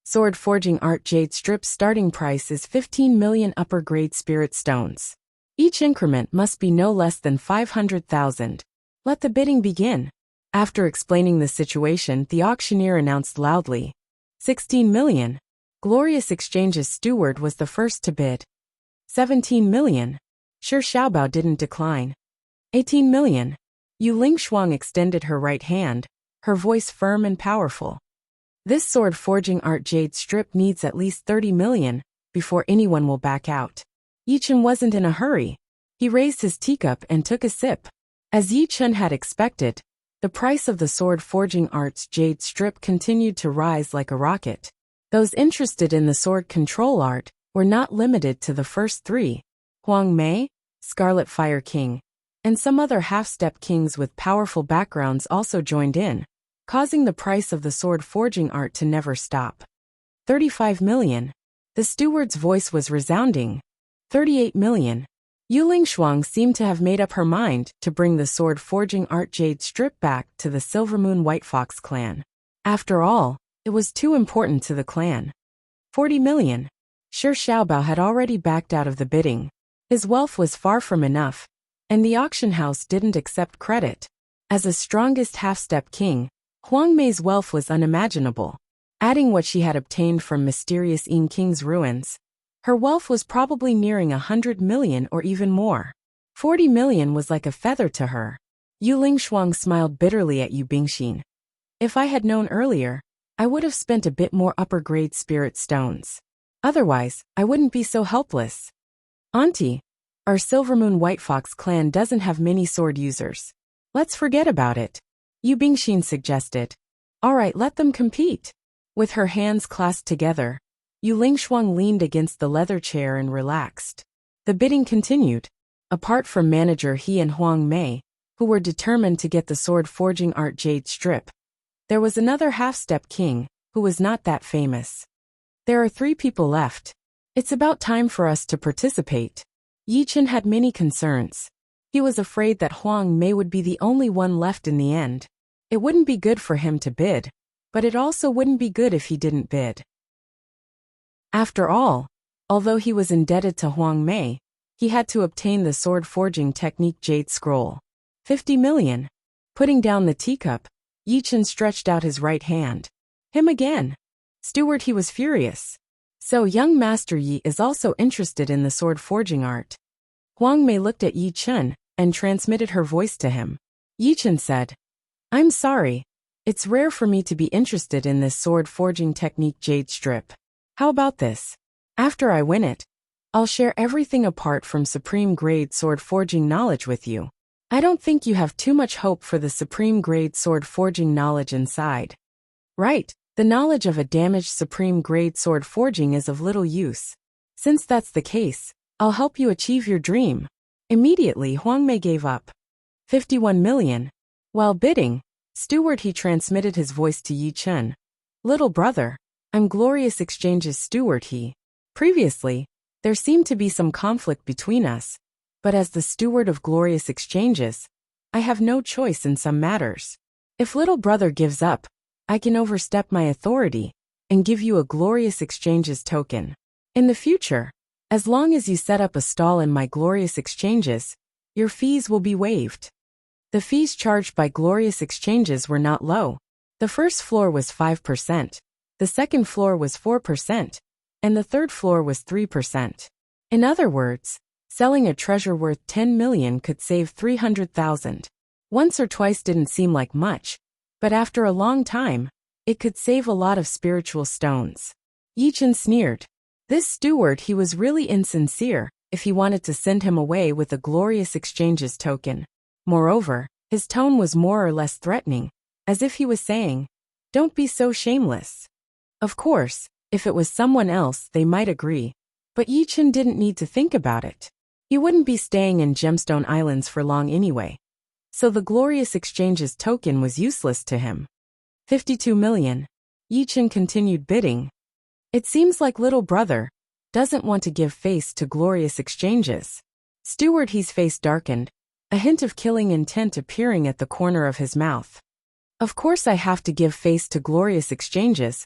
Sword forging art jade strip's starting price is 15 million upper-grade spirit stones. Each increment must be no less than 500,000. Let the bidding begin. After explaining the situation, the auctioneer announced loudly, 16 million. Glorious Exchange's steward was the first to bid. 17 million. Shi Xiaobao didn't decline. 18 million. Yu Lingshuang extended her right hand, her voice firm and powerful. This sword forging art jade strip needs at least 30 million before anyone will back out. Yi Chun wasn't in a hurry. He raised his teacup and took a sip. As Yi Chun had expected, the price of the sword forging art's jade strip continued to rise like a rocket. Those interested in the sword control art were not limited to the first three. Huang Mei, Scarlet Fire King, and some other half-step kings with powerful backgrounds also joined in, causing the price of the sword forging art to never stop. 35 million. The steward's voice was resounding. 38 million. Yu Lingshuang seemed to have made up her mind to bring the sword forging art jade strip back to the Silvermoon White Fox clan. After all, it was too important to the clan. 40 million. Shi Xiaobao had already backed out of the bidding. His wealth was far from enough, and the auction house didn't accept credit. As a strongest half-step king, Huang Mei's wealth was unimaginable. Adding what she had obtained from mysterious Ying King's ruins, her wealth was probably nearing 100 million or even more. 40 million was like a feather to her. Yu Lingshuang smiled bitterly at Yu Bingxin. If I had known earlier, I would have spent a bit more upper-grade spirit stones. Otherwise, I wouldn't be so helpless. Auntie, our Silvermoon White Fox clan doesn't have many sword users. Let's forget about it. Yu Bingxin suggested. Alright, let them compete. With her hands clasped together, Yu Lingshuang leaned against the leather chair and relaxed. The bidding continued. Apart from manager He and Huang Mei, who were determined to get the sword forging art jade strip, there was another half-step king, who was not that famous. There are 3 people left. It's about time for us to participate. Yi Chen had many concerns. He was afraid that Huang Mei would be the only one left in the end. It wouldn't be good for him to bid, but it also wouldn't be good if he didn't bid. After all, although he was indebted to Huang Mei, he had to obtain the sword forging technique jade scroll. 50 million. Putting down the teacup, Yi Chen stretched out his right hand. Him again. Steward, he was furious. So young Master Yi is also interested in the sword forging art. Huang Mei looked at Yi Chen and transmitted her voice to him. Yi Chen said, I'm sorry. It's rare for me to be interested in this sword forging technique jade strip. How about this? After I win it, I'll share everything apart from supreme grade sword forging knowledge with you. I don't think you have too much hope for the supreme grade sword forging knowledge inside. Right. The knowledge of a damaged supreme grade sword forging is of little use. Since that's the case, I'll help you achieve your dream. Immediately Huang Mei gave up. 51 million. While bidding, Steward he transmitted his voice to Yi Chen. Little brother, I'm Glorious Exchange's steward he. Previously, there seemed to be some conflict between us, but as the steward of Glorious Exchanges, I have no choice in some matters. If little brother gives up, I can overstep my authority and give you a Glorious Exchanges token. In the future, as long as you set up a stall in my Glorious Exchanges, your fees will be waived. The fees charged by Glorious Exchanges were not low. The first floor was 5%, the second floor was 4%, and the third floor was 3%. In other words, selling a treasure worth 10 million could save 300,000. Once or twice didn't seem like much, but after a long time, it could save a lot of spiritual stones. Yi Chen sneered. This steward he was really insincere if he wanted to send him away with a Glorious Exchanges token. Moreover, his tone was more or less threatening, as if he was saying, don't be so shameless. Of course, if it was someone else they might agree, but Yi Chen didn't need to think about it. He wouldn't be staying in Gemstone Islands for long anyway. So the Glorious Exchanges token was useless to him. 52 million. Yi Chen continued bidding. It seems like little brother doesn't want to give face to Glorious Exchanges. Steward he's face darkened, a hint of killing intent appearing at the corner of his mouth. Of course I have to give face to Glorious Exchanges,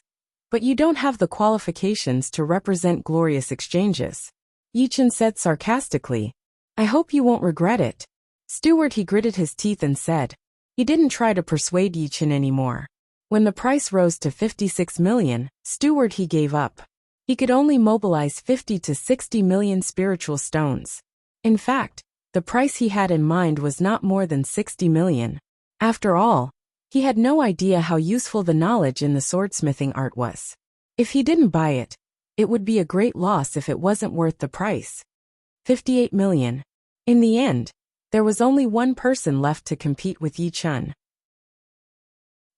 but you don't have the qualifications to represent Glorious Exchanges. Yi Chen said sarcastically. I hope you won't regret it. Steward he gritted his teeth and said. He didn't try to persuade Yi Chen anymore. When the price rose to 56 million, Steward he gave up. He could only mobilize 50 to 60 million spiritual stones. In fact, the price he had in mind was not more than 60 million. After all, he had no idea how useful the knowledge in the swordsmithing art was. If he didn't buy it, it would be a great loss if it wasn't worth the price. 58 million. In the end, there was only one person left to compete with Yi Chen.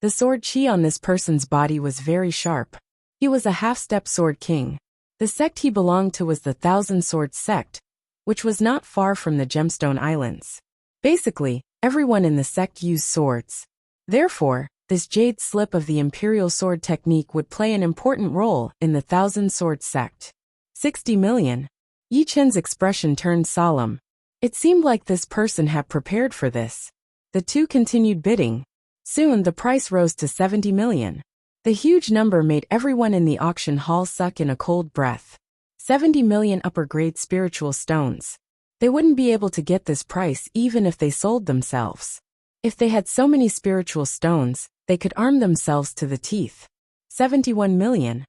The sword chi on this person's body was very sharp. He was a half-step sword king. The sect he belonged to was the Thousand Swords sect, which was not far from the Gemstone Islands. Basically, everyone in the sect used swords. Therefore, this jade slip of the Imperial Sword technique would play an important role in the Thousand Swords sect. 60 million. Yi Chen's expression turned solemn. It seemed like this person had prepared for this. The two continued bidding. Soon the price rose to 70 million. The huge number made everyone in the auction hall suck in a cold breath. 70 million upper-grade spiritual stones. They wouldn't be able to get this price even if they sold themselves. If they had so many spiritual stones, they could arm themselves to the teeth. 71 million.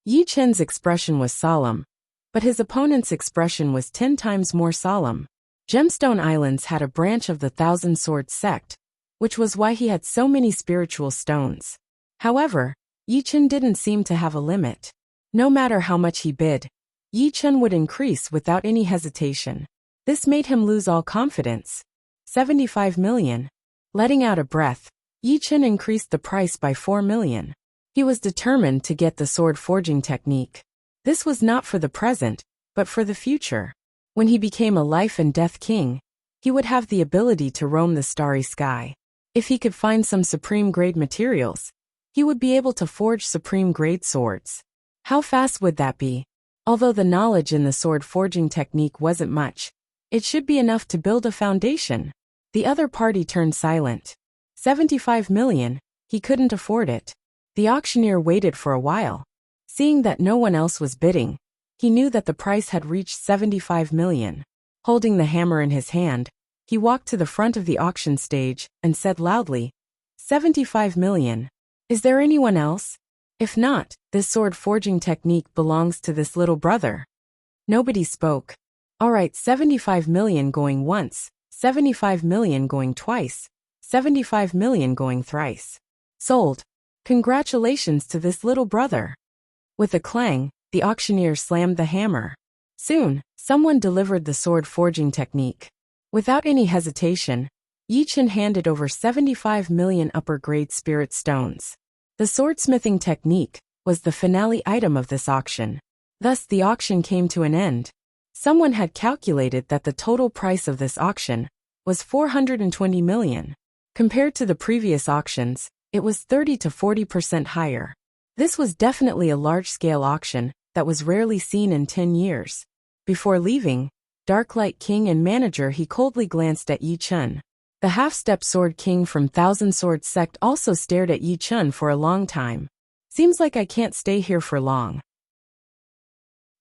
Yi Chen's expression was solemn, but his opponent's expression was 10 times more solemn. Gemstone Islands had a branch of the Thousand Swords sect, which was why he had so many spiritual stones. However, Yi Chen didn't seem to have a limit. No matter how much he bid, Yi Chen would increase without any hesitation. This made him lose all confidence. 75 million. Letting out a breath, Yi Chen increased the price by 4 million. He was determined to get the sword forging technique. This was not for the present, but for the future. When he became a life and death king, he would have the ability to roam the starry sky. If he could find some supreme-grade materials, he would be able to forge supreme-grade swords. How fast would that be? Although the knowledge in the sword forging technique wasn't much, it should be enough to build a foundation. The other party turned silent. 75 million, he couldn't afford it. The auctioneer waited for a while. Seeing that no one else was bidding, he knew that the price had reached 75 million. Holding the hammer in his hand, he walked to the front of the auction stage and said loudly, 75 million. Is there anyone else? If not, this sword forging technique belongs to this little brother. Nobody spoke. Alright, 75 million going once, 75 million going twice, 75 million going thrice. Sold. Congratulations to this little brother. With a clang, the auctioneer slammed the hammer. Soon, someone delivered the sword forging technique. Without any hesitation, Yi Chen handed over 75 million upper-grade spirit stones. The swordsmithing technique was the finale item of this auction. Thus the auction came to an end. Someone had calculated that the total price of this auction was 420 million. Compared to the previous auctions, it was 30 to 40% higher. This was definitely a large-scale auction that was rarely seen in 10 years. Before leaving, Darklight King and manager he coldly glanced at Yi Chen. The half-step sword king from Thousand Swords sect also stared at Yi Chen for a long time. Seems like I can't stay here for long.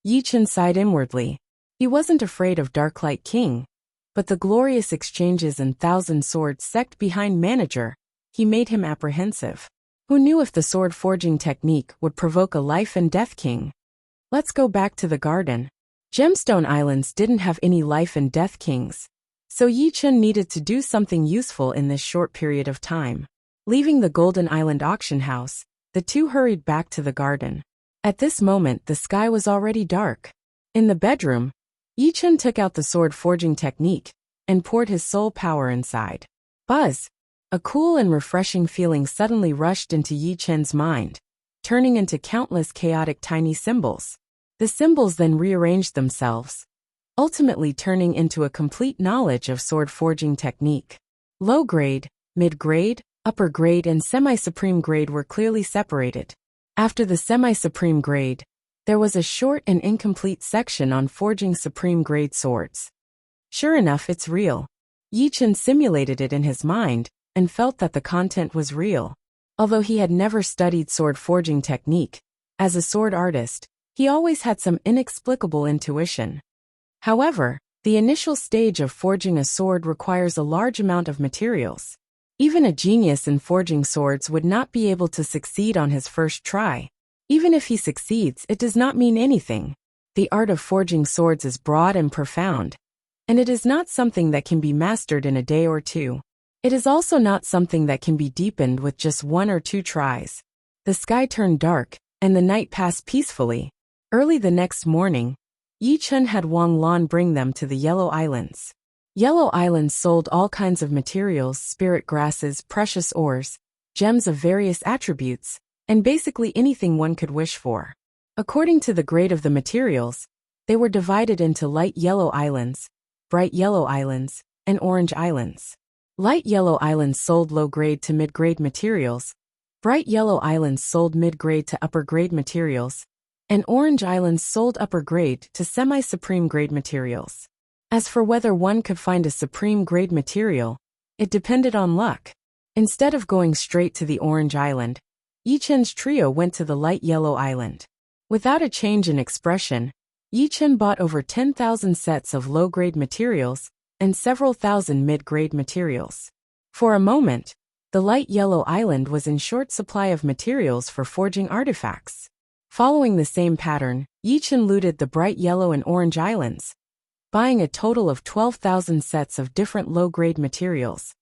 Yi Chen sighed inwardly. He wasn't afraid of Darklight King, but the glorious exchanges in Thousand Swords sect behind manager, he made him apprehensive. Who knew if the sword forging technique would provoke a life and death king? Let's go back to the garden. Gemstone Islands didn't have any life and death kings, so Yi Chen needed to do something useful in this short period of time. Leaving the Golden Island auction house, the two hurried back to the garden. At this moment the sky was already dark. In the bedroom, Yi Chen took out the sword forging technique and poured his soul power inside. Buzz! A cool and refreshing feeling suddenly rushed into Yi Chen's mind, turning into countless chaotic tiny symbols. The symbols then rearranged themselves, ultimately turning into a complete knowledge of sword forging technique. Low grade, mid grade, upper grade and semi-supreme grade were clearly separated. After the semi-supreme grade, there was a short and incomplete section on forging supreme grade swords. Sure enough, it's real. Yi Chen simulated it in his mind and felt that the content was real. Although he had never studied sword forging technique, as a sword artist, he always had some inexplicable intuition. However, the initial stage of forging a sword requires a large amount of materials. Even a genius in forging swords would not be able to succeed on his first try. Even if he succeeds, it does not mean anything. The art of forging swords is broad and profound, and it is not something that can be mastered in a day or two. It is also not something that can be deepened with just 1 or 2 tries. The sky turned dark, and the night passed peacefully. Early the next morning, Yi Chen had Wang Lan bring them to the Yellow Islands. Yellow Islands sold all kinds of materials, spirit grasses, precious ores, gems of various attributes, and basically anything one could wish for. According to the grade of the materials, they were divided into light yellow islands, bright yellow islands, and orange islands. Light yellow islands sold low-grade to mid-grade materials, bright yellow islands sold mid-grade to upper-grade materials, and orange islands sold upper-grade to semi-supreme grade materials. As for whether one could find a supreme grade material, it depended on luck. Instead of going straight to the orange island, Yi Chen's trio went to the light yellow island. Without a change in expression, Yi Chen bought over 10,000 sets of low-grade materials and several thousand mid-grade materials. For a moment, the light yellow island was in short supply of materials for forging artifacts. Following the same pattern, Yi Chen looted the bright yellow and orange islands, buying a total of 12,000 sets of different low-grade materials,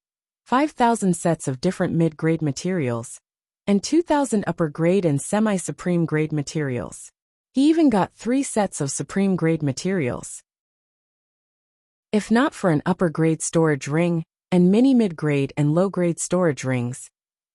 5,000 sets of different mid-grade materials, and 2,000 upper-grade and semi-supreme grade materials. He even got 3 sets of supreme grade materials. If not for an upper-grade storage ring and many mid-grade and low-grade storage rings,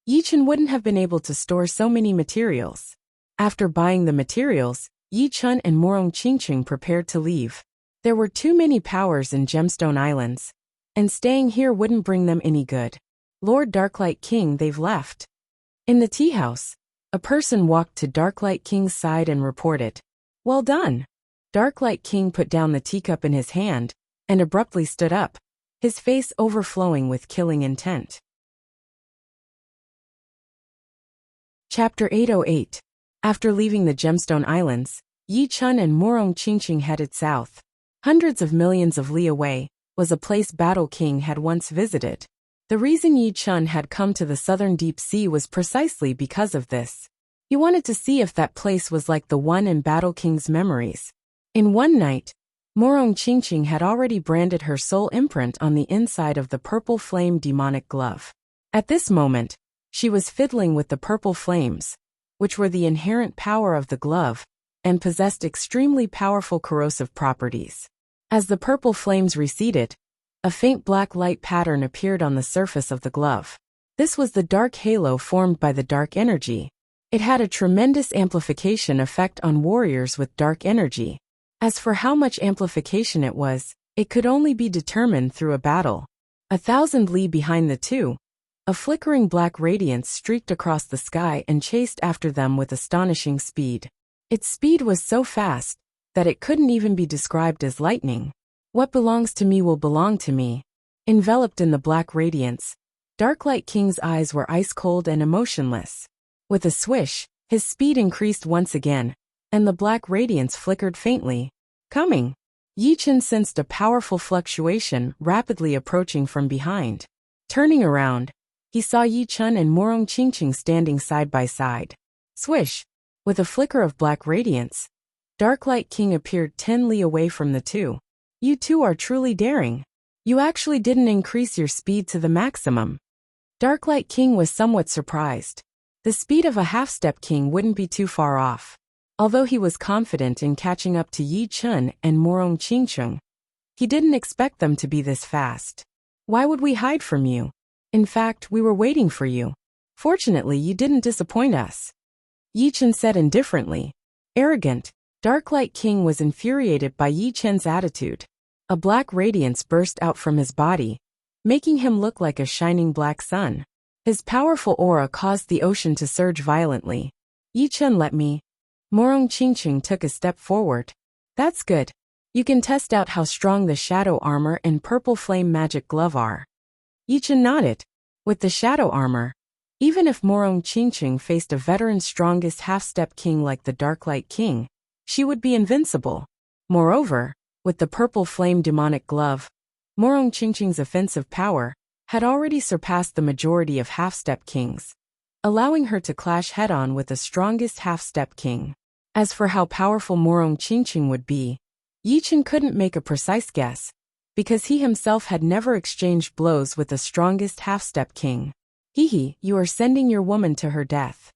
Yi Chen wouldn't have been able to store so many materials. After buying the materials, Yi Chen and Morong Qingqing prepared to leave. There were too many powers in Gemstone Islands, and staying here wouldn't bring them any good. Lord Darklight King, they've left. In the tea house, a person walked to Darklight King's side and reported, "Well done." Darklight King put down the teacup in his hand and abruptly stood up, his face overflowing with killing intent. Chapter 808. After leaving the Gemstone Islands, Yi Chen and Morong Qingqing headed south. Hundreds of millions of li away was a place Battle King had once visited. The reason Yi Chen had come to the southern deep sea was precisely because of this. He wanted to see if that place was like the one in Battle King's memories. In one night, Morong Qingqing had already branded her soul imprint on the inside of the purple flame demonic glove. At this moment, she was fiddling with the purple flames, which were the inherent power of the glove, and possessed extremely powerful corrosive properties. As the purple flames receded, a faint black light pattern appeared on the surface of the glove. This was the dark halo formed by the dark energy. It had a tremendous amplification effect on warriors with dark energy. As for how much amplification it was, it could only be determined through a battle. 1,000 li behind the two, a flickering black radiance streaked across the sky and chased after them with astonishing speed. Its speed was so fast that it couldn't even be described as lightning. What belongs to me will belong to me. Enveloped in the black radiance, Darklight King's eyes were ice-cold and emotionless. With a swish, his speed increased once again, and the black radiance flickered faintly. Coming! Yi Chen sensed a powerful fluctuation rapidly approaching from behind. Turning around, he saw Yi Chen and Morong Qingqing standing side by side. Swish! With a flicker of black radiance, Darklight King appeared 10 li away from the two. You two are truly daring. You actually didn't increase your speed to the maximum. Darklight King was somewhat surprised. The speed of a half-step king wouldn't be too far off. Although he was confident in catching up to Yi Chen and Morong Qingqing, he didn't expect them to be this fast. Why would we hide from you? In fact, we were waiting for you. Fortunately, you didn't disappoint us. Yi Chen said indifferently. Arrogant, Darklight King was infuriated by Yi Chen's attitude. A black radiance burst out from his body, making him look like a shining black sun. His powerful aura caused the ocean to surge violently. Yi Chen, let me. Morong Qingqing took a step forward. That's good. You can test out how strong the shadow armor and purple flame magic glove are. Yi Chen nodded. With the shadow armor, even if Morong Qingqing faced a veteran strongest half-step king like the Darklight King, she would be invincible. Moreover, with the purple flame demonic glove, Morong Qingqing's offensive power had already surpassed the majority of half-step kings, allowing her to clash head-on with the strongest half-step king. As for how powerful Morong Qingqing would be, Yi Chen couldn't make a precise guess, because he himself had never exchanged blows with the strongest half-step king. Hee, you are sending your woman to her death.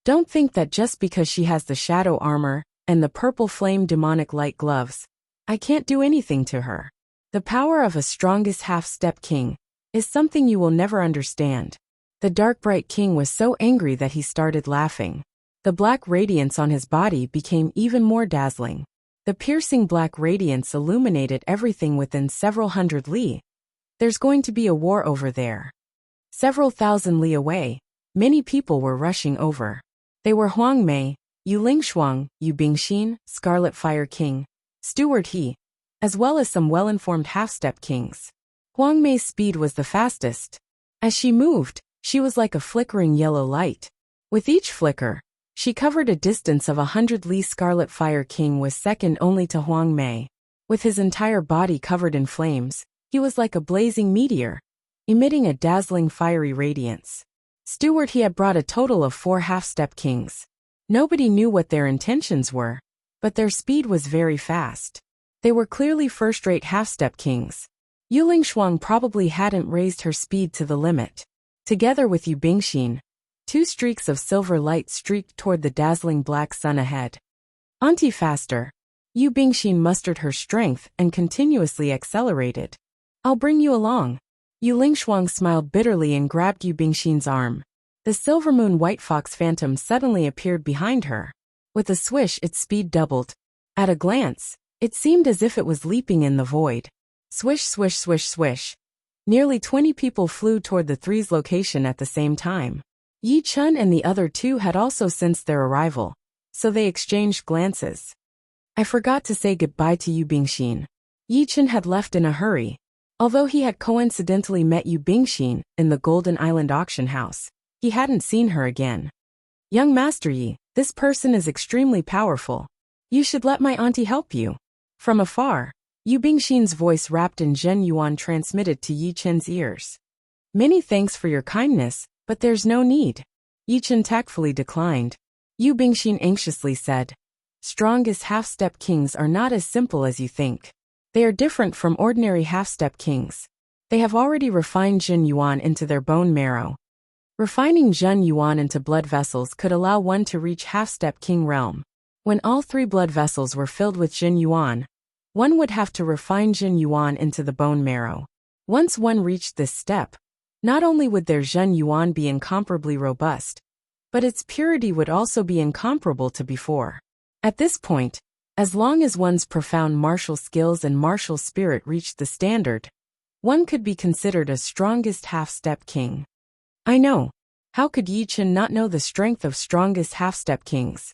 Don't think that just because she has the shadow armor and the purple flame demonic light gloves, I can't do anything to her. The power of a strongest half-step king is something you will never understand. The Dark Bright King was so angry that he started laughing. The black radiance on his body became even more dazzling. The piercing black radiance illuminated everything within several hundred li. There's going to be a war over there. Several thousand li away, many people were rushing over. They were Huang Mei, Yu Lingshuang, Yu Bingxin, Scarlet Fire King, Steward He, as well as some well-informed half-step kings. Huang Mei's speed was the fastest. As she moved, she was like a flickering yellow light. With each flicker, she covered a distance of 100 li. Scarlet Fire King was second only to Huang Mei. With his entire body covered in flames, he was like a blazing meteor, emitting a dazzling fiery radiance. Steward He had brought a total of 4 half-step kings. Nobody knew what their intentions were, but their speed was very fast. They were clearly first-rate half-step kings. Yu Lingshuang probably hadn't raised her speed to the limit. Together with Yu Bingxin, 2 streaks of silver light streaked toward the dazzling black sun ahead. Auntie faster. Yu Bingxin mustered her strength and continuously accelerated. I'll bring you along. Yu Lingshuang smiled bitterly and grabbed Yu Bingxin's arm. The silver moon white fox phantom suddenly appeared behind her. With a swish, its speed doubled. At a glance, it seemed as if it was leaping in the void. Swish, swish, swish, swish. Nearly 20 people flew toward the three's location at the same time. Yi Chun and the other 2 had also sensed their arrival, so they exchanged glances. I forgot to say goodbye to Yu Bingxin. Yi Chun had left in a hurry. Although he had coincidentally met Yu Bingxin in the Golden Island auction house, he hadn't seen her again. Young Master Yi, this person is extremely powerful. You should let my auntie help you. From afar, Yu Bingxin's voice wrapped in Zhen Yuan transmitted to Yi Chun's ears. Many thanks for your kindness, but there's no need. Yi Chun tactfully declined. Yu Bingxin anxiously said, strongest half-step kings are not as simple as you think. They are different from ordinary half-step kings. They have already refined Zhen Yuan into their bone marrow. Refining Zhen Yuan into blood vessels could allow one to reach half-step king realm. When all 3 blood vessels were filled with Zhen Yuan, one would have to refine Zhen Yuan into the bone marrow. Once one reached this step, not only would their Zhen Yuan be incomparably robust, but its purity would also be incomparable to before. At this point, as long as one's profound martial skills and martial spirit reached the standard, one could be considered a strongest half-step king. I know. How could Yi Chun not know the strength of strongest half-step kings?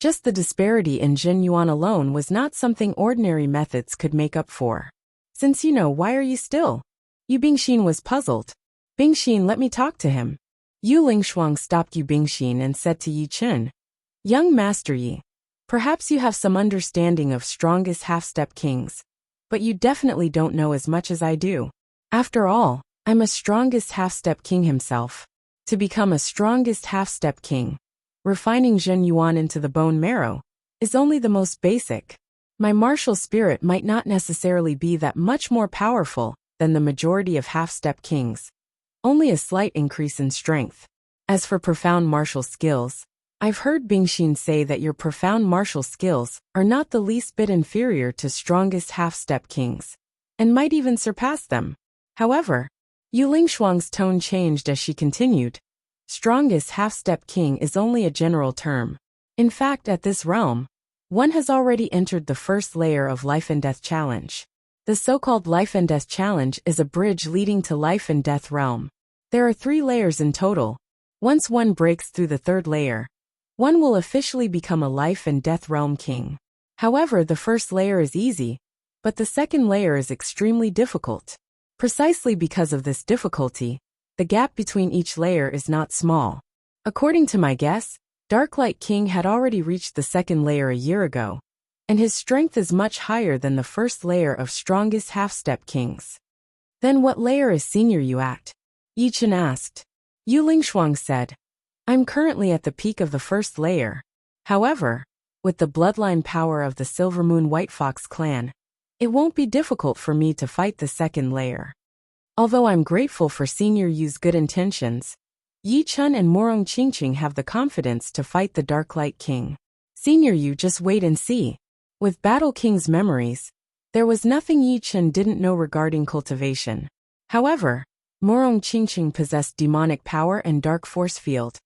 Just the disparity in Zhen Yuan alone was not something ordinary methods could make up for. Since you know, why are you still? Yu Bingxin was puzzled. Bingxin, let me talk to him. Yu Lingshuang stopped Yu Bingxin and said to Yi Chun, young Master Yi, perhaps you have some understanding of strongest half-step kings, but you definitely don't know as much as I do. After all, I'm a strongest half-step king himself. To become a strongest half-step king, refining Zhen Yuan into the bone marrow, is only the most basic. My martial spirit might not necessarily be that much more powerful than the majority of half-step kings. Only a slight increase in strength. As for profound martial skills, I've heard Bingxin say that your profound martial skills are not the least bit inferior to strongest half-step kings, and might even surpass them. However, Yu Lingshuang's tone changed as she continued. Strongest half-step king is only a general term. In fact, at this realm, one has already entered the first layer of Life and Death Challenge. The so-called Life and Death Challenge is a bridge leading to Life and Death realm. There are 3 layers in total. Once one breaks through the 3rd layer, one will officially become a Life and Death realm king. However, the first layer is easy, but the second layer is extremely difficult. Precisely because of this difficulty, the gap between each layer is not small. According to my guess, Darklight King had already reached the second layer a year ago, and his strength is much higher than the first layer of strongest half-step kings. Then what layer is Senior Yu at? Yi Chun asked. Yu Lingshuang said, I'm currently at the peak of the first layer. However, with the bloodline power of the Silver Moon White Fox clan, it won't be difficult for me to fight the second layer. Although I'm grateful for Senior Yu's good intentions, Yi Chun and Morong Qingqing have the confidence to fight the Darklight King. Senior Yu, just wait and see. With Battle King's memories, there was nothing Yi Chun didn't know regarding cultivation. However, Morong Qingqing possessed demonic power and dark force field.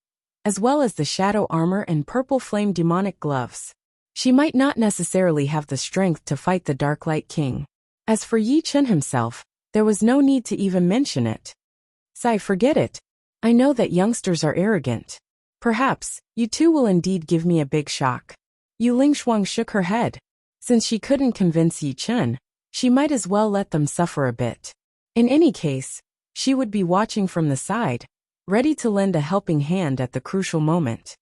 as well as the shadow armor and purple flame demonic gloves. She might not necessarily have the strength to fight the Dark Light King. As for Yi Chen himself, there was no need to even mention it. Sai, forget it. I know that youngsters are arrogant. Perhaps, you two will indeed give me a big shock. Yu Lingshuang shook her head. Since she couldn't convince Yi Chen, she might as well let them suffer a bit. In any case, she would be watching from the side, ready to lend a helping hand at the crucial moment.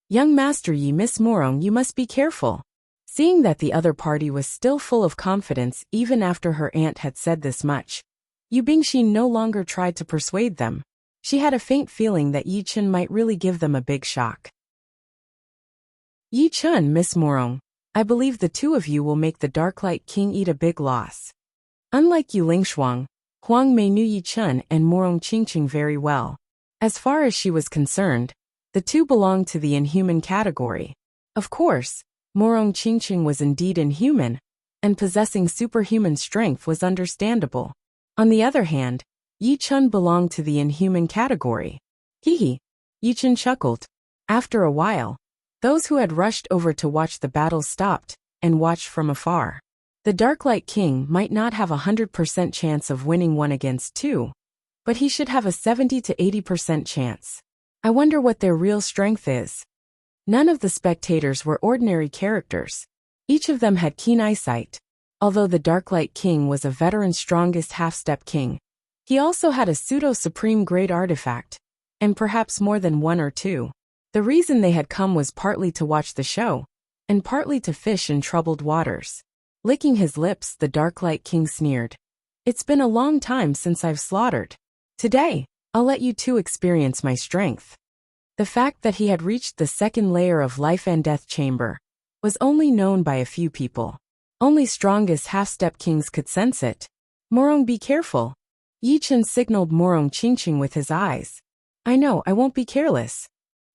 Young Master Yi, Miss Morong, you must be careful. Seeing that the other party was still full of confidence even after her aunt had said this much, Yu Bingxi no longer tried to persuade them. She had a faint feeling that Yi Chen might really give them a big shock. Yi Chen, Miss Morong, I believe the two of you will make the Dark Light King eat a big loss. Unlike Yu Lingshuang, Huang Mei knew Yi Chen and Morong Qingqing very well. As far as she was concerned, the two belonged to the inhuman category. Of course, Morong Qingqing was indeed inhuman, and possessing superhuman strength was understandable. On the other hand, Yi Chen belonged to the inhuman category. Hee. Yi Chen chuckled. After a while, those who had rushed over to watch the battle stopped and watched from afar. The Dark Light King might not have 100% chance of winning 1 against 2, but he should have a 70 to 80% chance. I wonder what their real strength is. None of the spectators were ordinary characters. Each of them had keen eyesight. Although the Dark Light King was a veteran strongest half-step king, he also had a pseudo-supreme grade artifact, and perhaps more than 1 or 2. The reason they had come was partly to watch the show, and partly to fish in troubled waters. Licking his lips, the Dark Light King sneered. It's been a long time since I've slaughtered. Today, I'll let you two experience my strength. The fact that he had reached the second layer of life and death chamber was only known by a few people. Only strongest half-step kings could sense it. Morong, be careful. Yi Chen signaled Morong Qingqing with his eyes. I know, I won't be careless.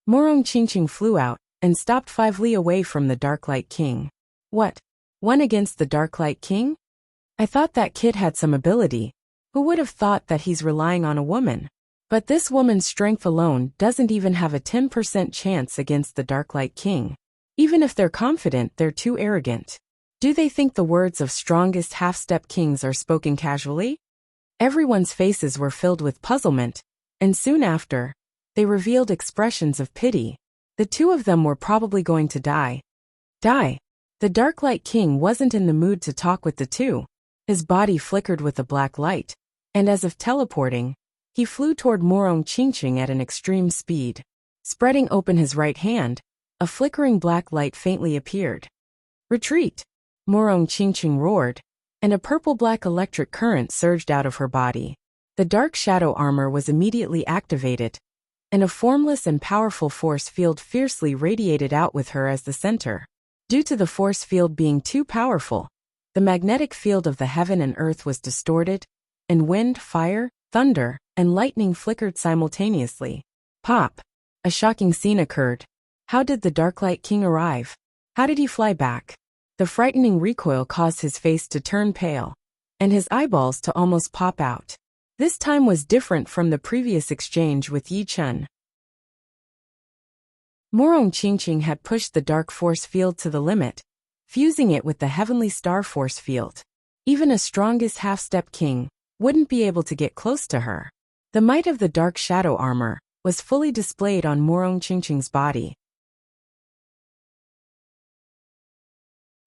Morong Qingqing flew out and stopped 5 li away from the Dark Light King. What? 1 against the Dark Light King? I thought that kid had some ability. Who would have thought that he's relying on a woman? But this woman's strength alone doesn't even have a 10% chance against the Dark Light King. Even if they're confident, they're too arrogant. Do they think the words of strongest half-step kings are spoken casually? Everyone's faces were filled with puzzlement, and soon after, they revealed expressions of pity. The two of them were probably going to die. Die. The Dark Light King wasn't in the mood to talk with the two. His body flickered with a black light, and as if teleporting, he flew toward Morong Qingqing at an extreme speed. Spreading open his right hand, a flickering black light faintly appeared. Retreat! Morong Qingqing roared, and a purple-black electric current surged out of her body. The dark shadow armor was immediately activated, and a formless and powerful force field fiercely radiated out with her as the center. Due to the force field being too powerful, the magnetic field of the heaven and earth was distorted, and wind, fire, thunder, and lightning flickered simultaneously. Pop! A shocking scene occurred. How did the Dark Light King arrive? How did he fly back? The frightening recoil caused his face to turn pale, and his eyeballs to almost pop out. This time was different from the previous exchange with Yi Chen. Morong Qingqing had pushed the dark force field to the limit, fusing it with the heavenly star force field. Even a strongest half-step king wouldn't be able to get close to her. The might of the dark shadow armor was fully displayed on Morong Qingqing's body.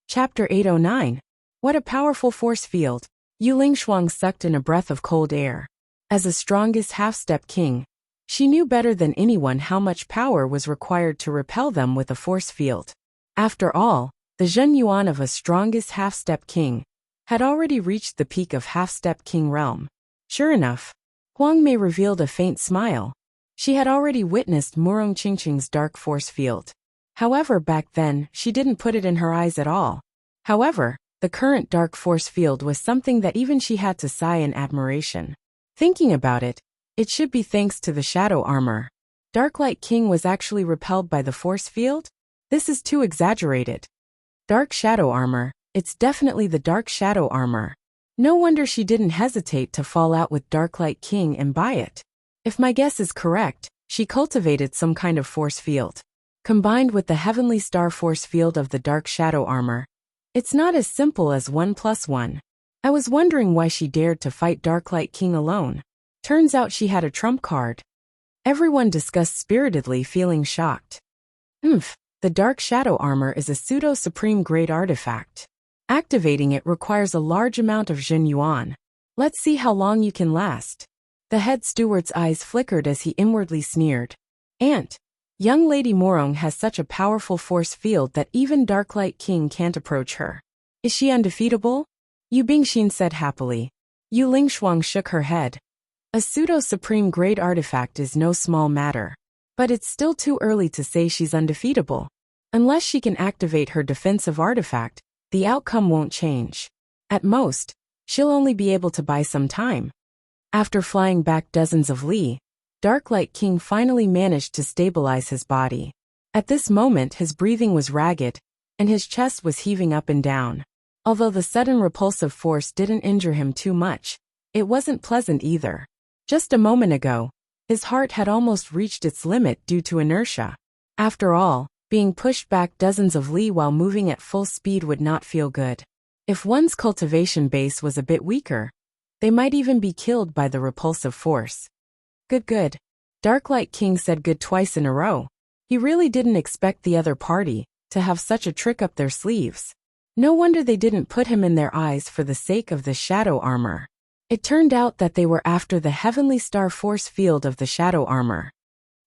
Chapter 809. What a powerful force field! Yu Lingshuang sucked in a breath of cold air. As a strongest half-step king, she knew better than anyone how much power was required to repel them with a force field. After all, the Zhen Yuan of a strongest half-step king had already reached the peak of half-step king realm. Sure enough, Huang Mei revealed a faint smile. She had already witnessed Morong Qingqing's dark force field. However, back then, she didn't put it in her eyes at all. However, the current dark force field was something that even she had to sigh in admiration. Thinking about it, it should be thanks to the shadow armor. Dark Light King was actually repelled by the force field? This is too exaggerated. Dark shadow armor, it's definitely the dark shadow armor. No wonder she didn't hesitate to fall out with Dark Light King and buy it. If my guess is correct, She cultivated some kind of force field. Combined with the heavenly star force field of the dark shadow armor, it's not as simple as 1+1. I was wondering why she dared to fight Darklight King alone. Turns out she had a trump card. Everyone discussed spiritedly, feeling shocked. The dark shadow armor is a pseudo-supreme grade artifact. Activating it requires a large amount of Jin Yuan. Let's see how long you can last. The head steward's eyes flickered as he inwardly sneered. Aunt, young Lady Morong has such a powerful force field that even Darklight King can't approach her. Is she undefeatable? Yu Bingxin said happily. Yu Lingshuang shook her head. A pseudo-supreme grade artifact is no small matter. But it's still too early to say she's undefeatable. Unless she can activate her defensive artifact, the outcome won't change. At most, she'll only be able to buy some time. After flying back dozens of li, Darklight King finally managed to stabilize his body. At this moment his breathing was ragged, and his chest was heaving up and down. Although the sudden repulsive force didn't injure him too much, it wasn't pleasant either. Just a moment ago, his heart had almost reached its limit due to inertia. After all, being pushed back dozens of li while moving at full speed would not feel good. If one's cultivation base was a bit weaker, they might even be killed by the repulsive force. Good. Darklight King said good twice in a row. He really didn't expect the other party to have such a trick up their sleeves. No wonder they didn't put him in their eyes for the sake of the shadow armor. It turned out that they were after the heavenly star force field of the shadow armor.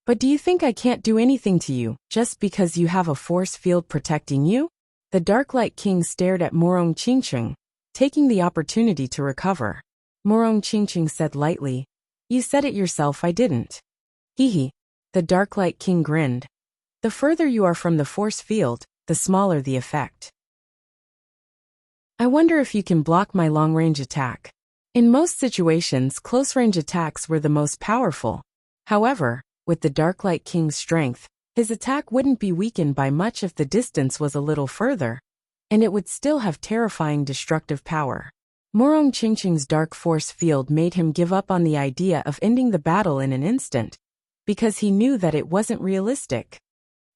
But do you think I can't do anything to you just because you have a force field protecting you? The Darklight King stared at Morong Qingqing, taking the opportunity to recover. Morong Qingqing said lightly, "You said it yourself, I didn't." Hee. The Darklight King grinned. The further you are from the force field, the smaller the effect. I wonder if you can block my long-range attack. In most situations, close-range attacks were the most powerful. However, with the Darklight King's strength, his attack wouldn't be weakened by much if the distance was a little further, and it would still have terrifying destructive power. Morong Qingqing's dark force field made him give up on the idea of ending the battle in an instant, because he knew that it wasn't realistic.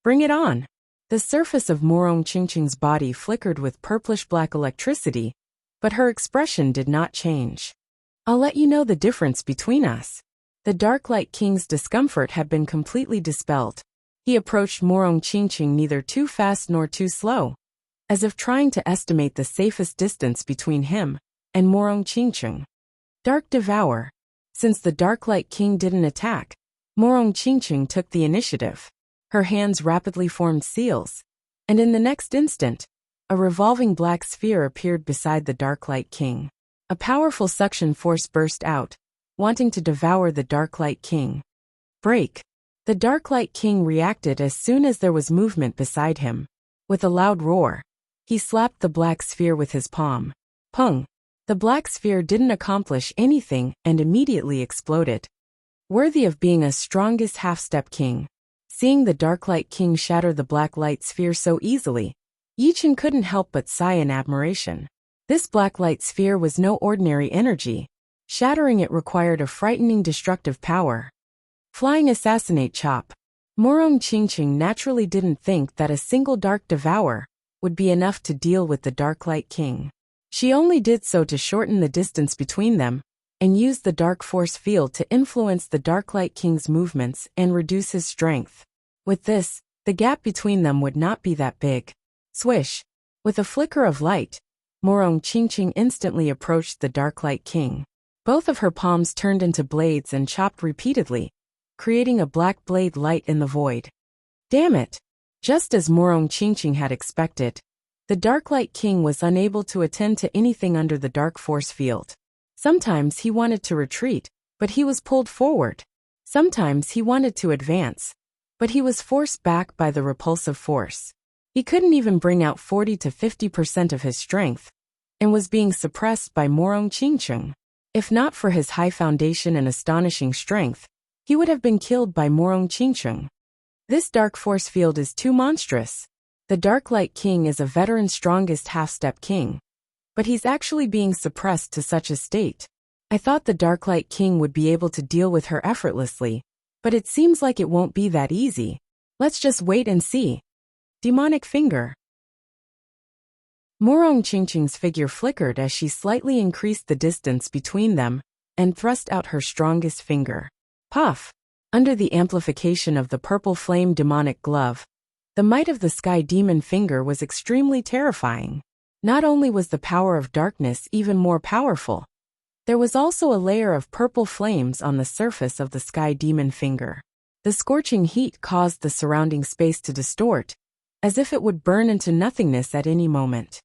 Bring it on! The surface of Morong Qingqing's body flickered with purplish-black electricity, but her expression did not change. I'll let you know the difference between us. The Darklight King's discomfort had been completely dispelled. He approached Morong Qingqing neither too fast nor too slow, as if trying to estimate the safest distance between him and Morong Qingqing. Dark Devour. Since the Darklight King didn't attack, Morong Qingqing took the initiative. Her hands rapidly formed seals, and in the next instant, a revolving black sphere appeared beside the Darklight King. A powerful suction force burst out, wanting to devour the Darklight King. Break! The Darklight King reacted as soon as there was movement beside him. With a loud roar, he slapped the black sphere with his palm. Pung! The black sphere didn't accomplish anything and immediately exploded. Worthy of being a strongest half-step king. Seeing the Darklight King shatter the black light sphere so easily, Yi Chen couldn't help but sigh in admiration. This black light sphere was no ordinary energy. Shattering it required a frightening destructive power. Flying Assassinate Chop. Morong Qingqing naturally didn't think that a single Dark Devour would be enough to deal with the Darklight King. She only did so to shorten the distance between them, and used the dark force field to influence the Darklight King's movements and reduce his strength. With this, the gap between them would not be that big. Swish! With a flicker of light, Morong Qingqing instantly approached the Darklight King. Both of her palms turned into blades and chopped repeatedly, creating a black blade light in the void. Damn it! Just as Morong Qingqing had expected, the Darklight King was unable to attend to anything under the dark force field. Sometimes he wanted to retreat, but he was pulled forward. Sometimes he wanted to advance, but he was forced back by the repulsive force. He couldn't even bring out 40 to 50% of his strength, and was being suppressed by Morong Qingqing. If not for his high foundation and astonishing strength, he would have been killed by Morong Qingqing. This dark force field is too monstrous. The Darklight King is a veteran strongest half-step king, but he's actually being suppressed to such a state. I thought the Darklight King would be able to deal with her effortlessly, But it seems like it won't be that easy. Let's just wait and see. Demonic finger. Morong Qingqing's figure flickered as she slightly increased the distance between them and thrust out her strongest finger. Puff! Under the amplification of the purple flame demonic glove, the might of the sky demon finger was extremely terrifying. Not only was the power of darkness even more powerful, there was also a layer of purple flames on the surface of the sky demon finger. The scorching heat caused the surrounding space to distort, as if it would burn into nothingness at any moment.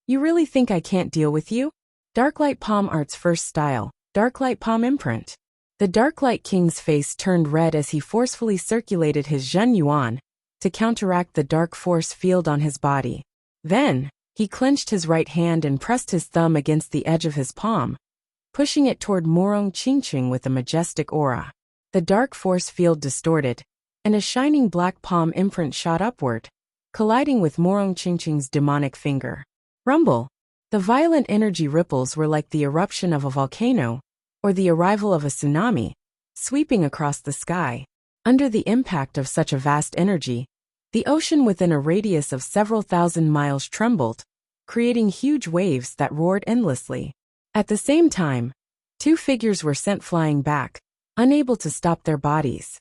You really think I can't deal with you? Darklight Palm Art's first style, Darklight Palm Imprint. The Darklight King's face turned red as he forcefully circulated his Zhen Yuan to counteract the dark force field on his body. Then, he clenched his right hand and pressed his thumb against the edge of his palm, pushing it toward Morong Qingqing with a majestic aura. The dark force field distorted, and a shining black palm imprint shot upward, colliding with Morong Qingqing's demonic finger. Rumble! The violent energy ripples were like the eruption of a volcano, or the arrival of a tsunami, sweeping across the sky. Under the impact of such a vast energy, the ocean within a radius of several thousand miles trembled, creating huge waves that roared endlessly. At the same time, two figures were sent flying back, unable to stop their bodies.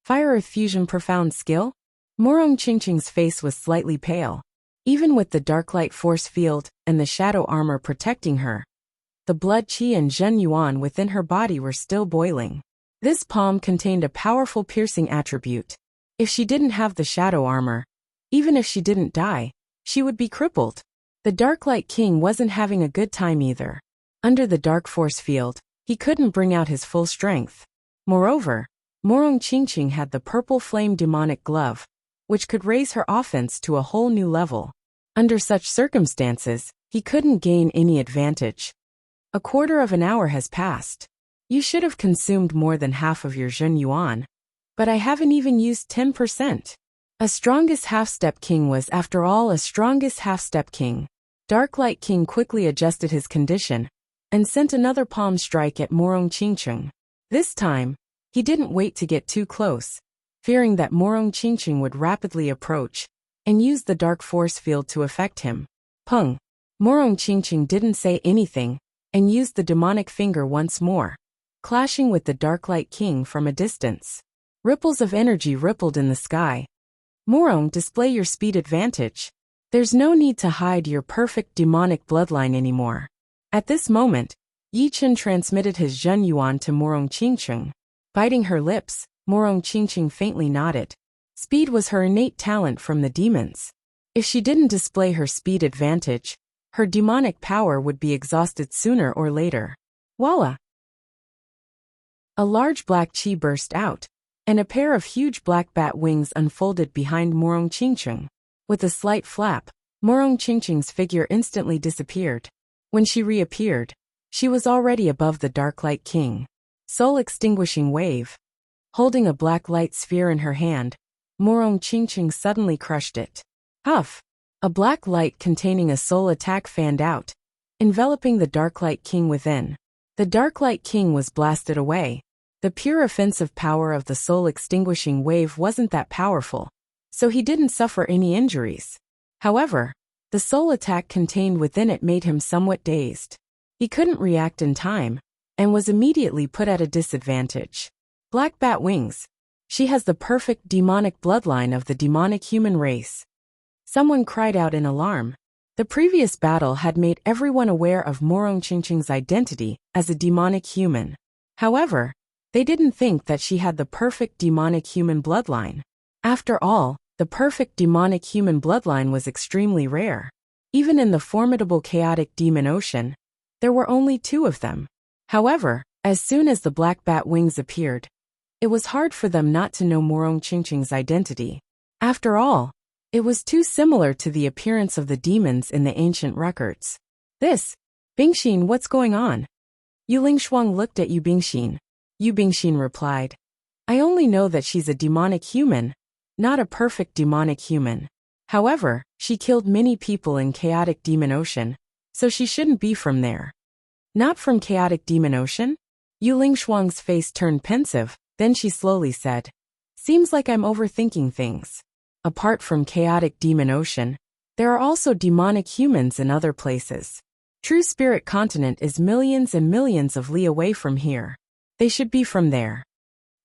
Fire-Earth Fusion Profound Skill? Morong Qingqing's face was slightly pale. Even with the Darklight Force Field and the Shadow Armor protecting her, the blood qi and Zhen Yuan within her body were still boiling. This palm contained a powerful piercing attribute. If she didn't have the Shadow Armor, even if she didn't die, she would be crippled. The Darklight King wasn't having a good time either. Under the Dark Force Field, he couldn't bring out his full strength. Moreover, Morong Qingqing had the Purple Flame Demonic Glove, which could raise her offense to a whole new level. Under such circumstances, he couldn't gain any advantage. A quarter of an hour has passed. You should have consumed more than half of your Zhen Yuan, but I haven't even used 10%. A strongest half-step king was, after all, a strongest half-step king. Darklight King quickly adjusted his condition and sent another palm strike at Morong Qingqing. This time, he didn't wait to get too close, fearing that Morong Qingqing would rapidly approach and use the dark force field to affect him. Pung! Morong Qingqing didn't say anything and used the demonic finger once more, clashing with the Darklight King from a distance. Ripples of energy rippled in the sky. Morong, display your speed advantage. There's no need to hide your perfect demonic bloodline anymore. At this moment, Yi Chen transmitted his Zhen Yuan to Morong Qingqing. Biting her lips, Morong Qingqing faintly nodded. Speed was her innate talent from the demons. If she didn't display her speed advantage, her demonic power would be exhausted sooner or later. Voila! A large black qi burst out, and a pair of huge black bat wings unfolded behind Morong Qingqing. With a slight flap, Morong Qingqing's figure instantly disappeared. When she reappeared, she was already above the Darklight King. Soul Extinguishing Wave. Holding a black light sphere in her hand, Morong Qingqing suddenly crushed it. Huff! A black light containing a soul attack fanned out, enveloping the Darklight King within. The Darklight King was blasted away. The pure offensive power of the soul extinguishing wave wasn't that powerful, so he didn't suffer any injuries. However, the soul attack contained within it made him somewhat dazed. He couldn't react in time, and was immediately put at a disadvantage. Black Bat Wings. She has the perfect demonic bloodline of the demonic human race. Someone cried out in alarm. The previous battle had made everyone aware of Morong Qingqing's identity as a demonic human. However, they didn't think that she had the perfect demonic human bloodline. After all, the perfect demonic human bloodline was extremely rare. Even in the formidable chaotic demon ocean, there were only 2 of them. However, as soon as the Black Bat Wings appeared, it was hard for them not to know Morong Qingqing's identity. After all, it was too similar to the appearance of the demons in the ancient records. This, Bingxin, what's going on? Yu Lingshuang looked at Yu Bingxin. Yu Bingxin replied, I only know that she's a demonic human, not a perfect demonic human. However, she killed many people in chaotic demon ocean, so she shouldn't be from there. Not from chaotic demon ocean? Yu Lingshuang's face turned pensive, Then she slowly said, "Seems like I'm overthinking things. Apart from chaotic demon ocean, there are also demonic humans in other places. True Spirit Continent is millions and millions of li away from here. They should be from there."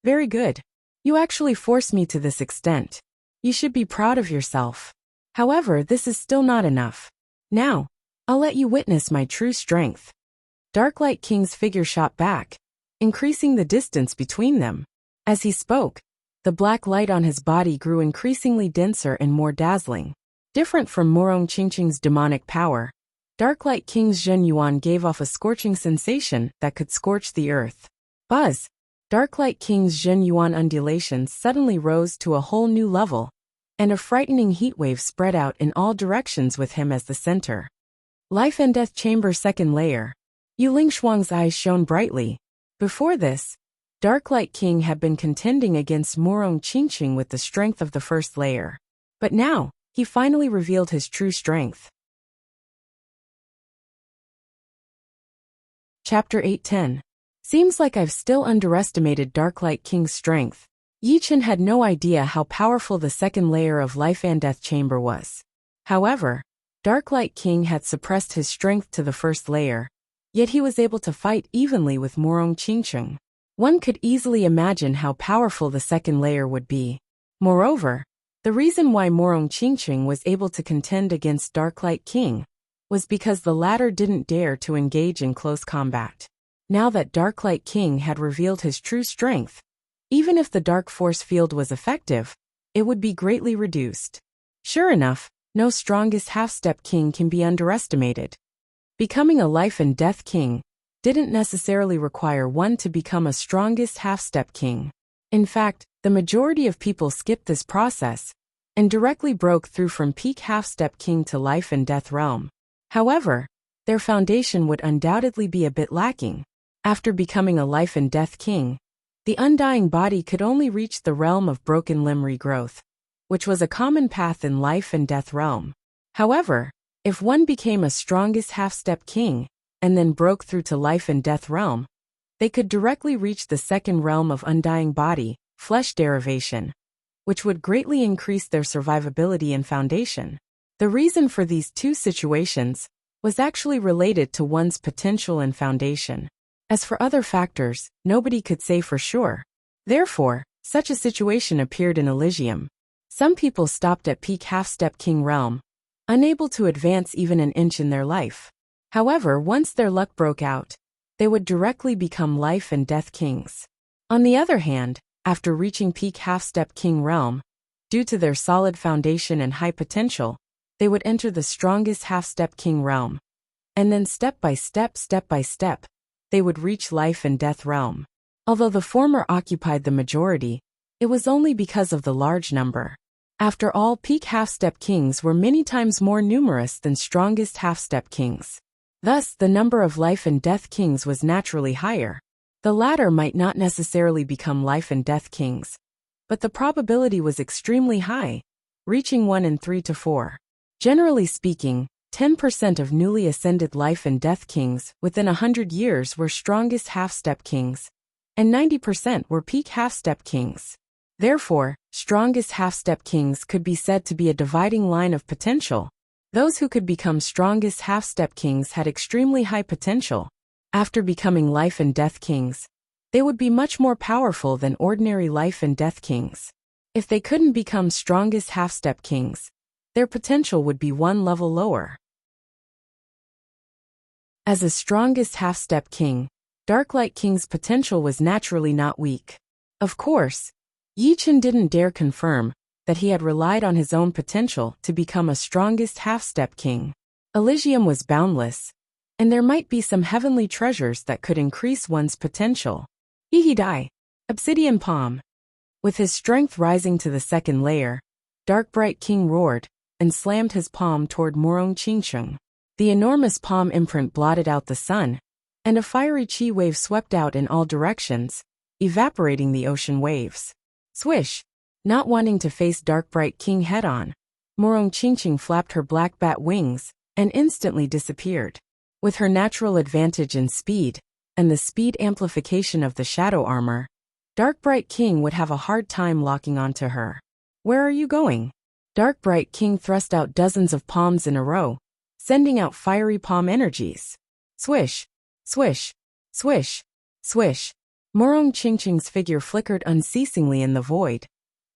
"Very good. You actually forced me to this extent. You should be proud of yourself. However, this is still not enough. Now, I'll let you witness my true strength." Darklight King's figure shot back, increasing the distance between them. As he spoke, the black light on his body grew increasingly denser and more dazzling. Different from Morong Qingqing's demonic power, Darklight King's Zhen Yuan gave off a scorching sensation that could scorch the earth. Buzz! Darklight King's Zhen Yuan undulations suddenly rose to a whole new level, and a frightening heatwave spread out in all directions with him as the center. Life and Death Chamber Second Layer. Yu Lingshuang's eyes shone brightly. Before this, Darklight King had been contending against Morong Qingqing with the strength of the first layer. But now, he finally revealed his true strength. Chapter 810. Seems like I've still underestimated Darklight King's strength. Yi Chen had no idea how powerful the second layer of Life and Death Chamber was. However, Darklight King had suppressed his strength to the first layer, yet he was able to fight evenly with Morong Qingqing. One could easily imagine how powerful the second layer would be. Moreover, the reason why Morong Qingqing was able to contend against Darklight King was because the latter didn't dare to engage in close combat. Now that Darklight King had revealed his true strength, even if the dark force field was effective, it would be greatly reduced. Sure enough, no strongest half-step king can be underestimated. Becoming a life and death king didn't necessarily require one to become a strongest half-step king. In fact, the majority of people skipped this process and directly broke through from peak half-step king to life and death realm. However, their foundation would undoubtedly be a bit lacking. After becoming a life and death king, the undying body could only reach the realm of broken limb regrowth, which was a common path in life and death realm. However, if one became a strongest half-step king, and then broke through to life and death realm, they could directly reach the second realm of undying body, flesh derivation, which would greatly increase their survivability and foundation. The reason for these two situations was actually related to one's potential and foundation. As for other factors, nobody could say for sure. Therefore, such a situation appeared in Elysium. Some people stopped at peak half-step king realm, unable to advance even an inch in their life. However, once their luck broke out, they would directly become life and death kings. On the other hand, after reaching peak half-step king realm, due to their solid foundation and high potential, they would enter the strongest half-step king realm. And then step by step, they would reach life and death realm. Although the former occupied the majority, it was only because of the large number. After all, peak half-step kings were many times more numerous than strongest half-step kings. Thus, the number of life and death kings was naturally higher. The latter might not necessarily become life and death kings, but the probability was extremely high, reaching 1 in 3 to 4. Generally speaking, 10% of newly ascended life and death kings within 100 years were strongest half-step kings, and 90% were peak half-step kings. Therefore, strongest half-step kings could be said to be a dividing line of potential. Those who could become strongest half-step kings had extremely high potential. After becoming life and death kings, they would be much more powerful than ordinary life and death kings. If they couldn't become strongest half-step kings, their potential would be one level lower. As a strongest half-step king, Darklight King's potential was naturally not weak. Of course, Yi Chen didn't dare confirm that he had relied on his own potential to become a strongest half-step king. Elysium was boundless, and there might be some heavenly treasures that could increase one's potential. Yihidai, Obsidian Palm. With his strength rising to the second layer, Darkbright King roared and slammed his palm toward Morong Qingqing. The enormous palm imprint blotted out the sun, and a fiery chi wave swept out in all directions, evaporating the ocean waves. Swish! Not wanting to face Darkbright King head-on, Morong Qingqing flapped her black bat wings and instantly disappeared. With her natural advantage in speed, and the speed amplification of the shadow armor, Dark Bright King would have a hard time locking onto her. Where are you going? Dark Bright King thrust out dozens of palms in a row, sending out fiery palm energies. Swish, swish, swish, swish. Morong Qingqing's figure flickered unceasingly in the void,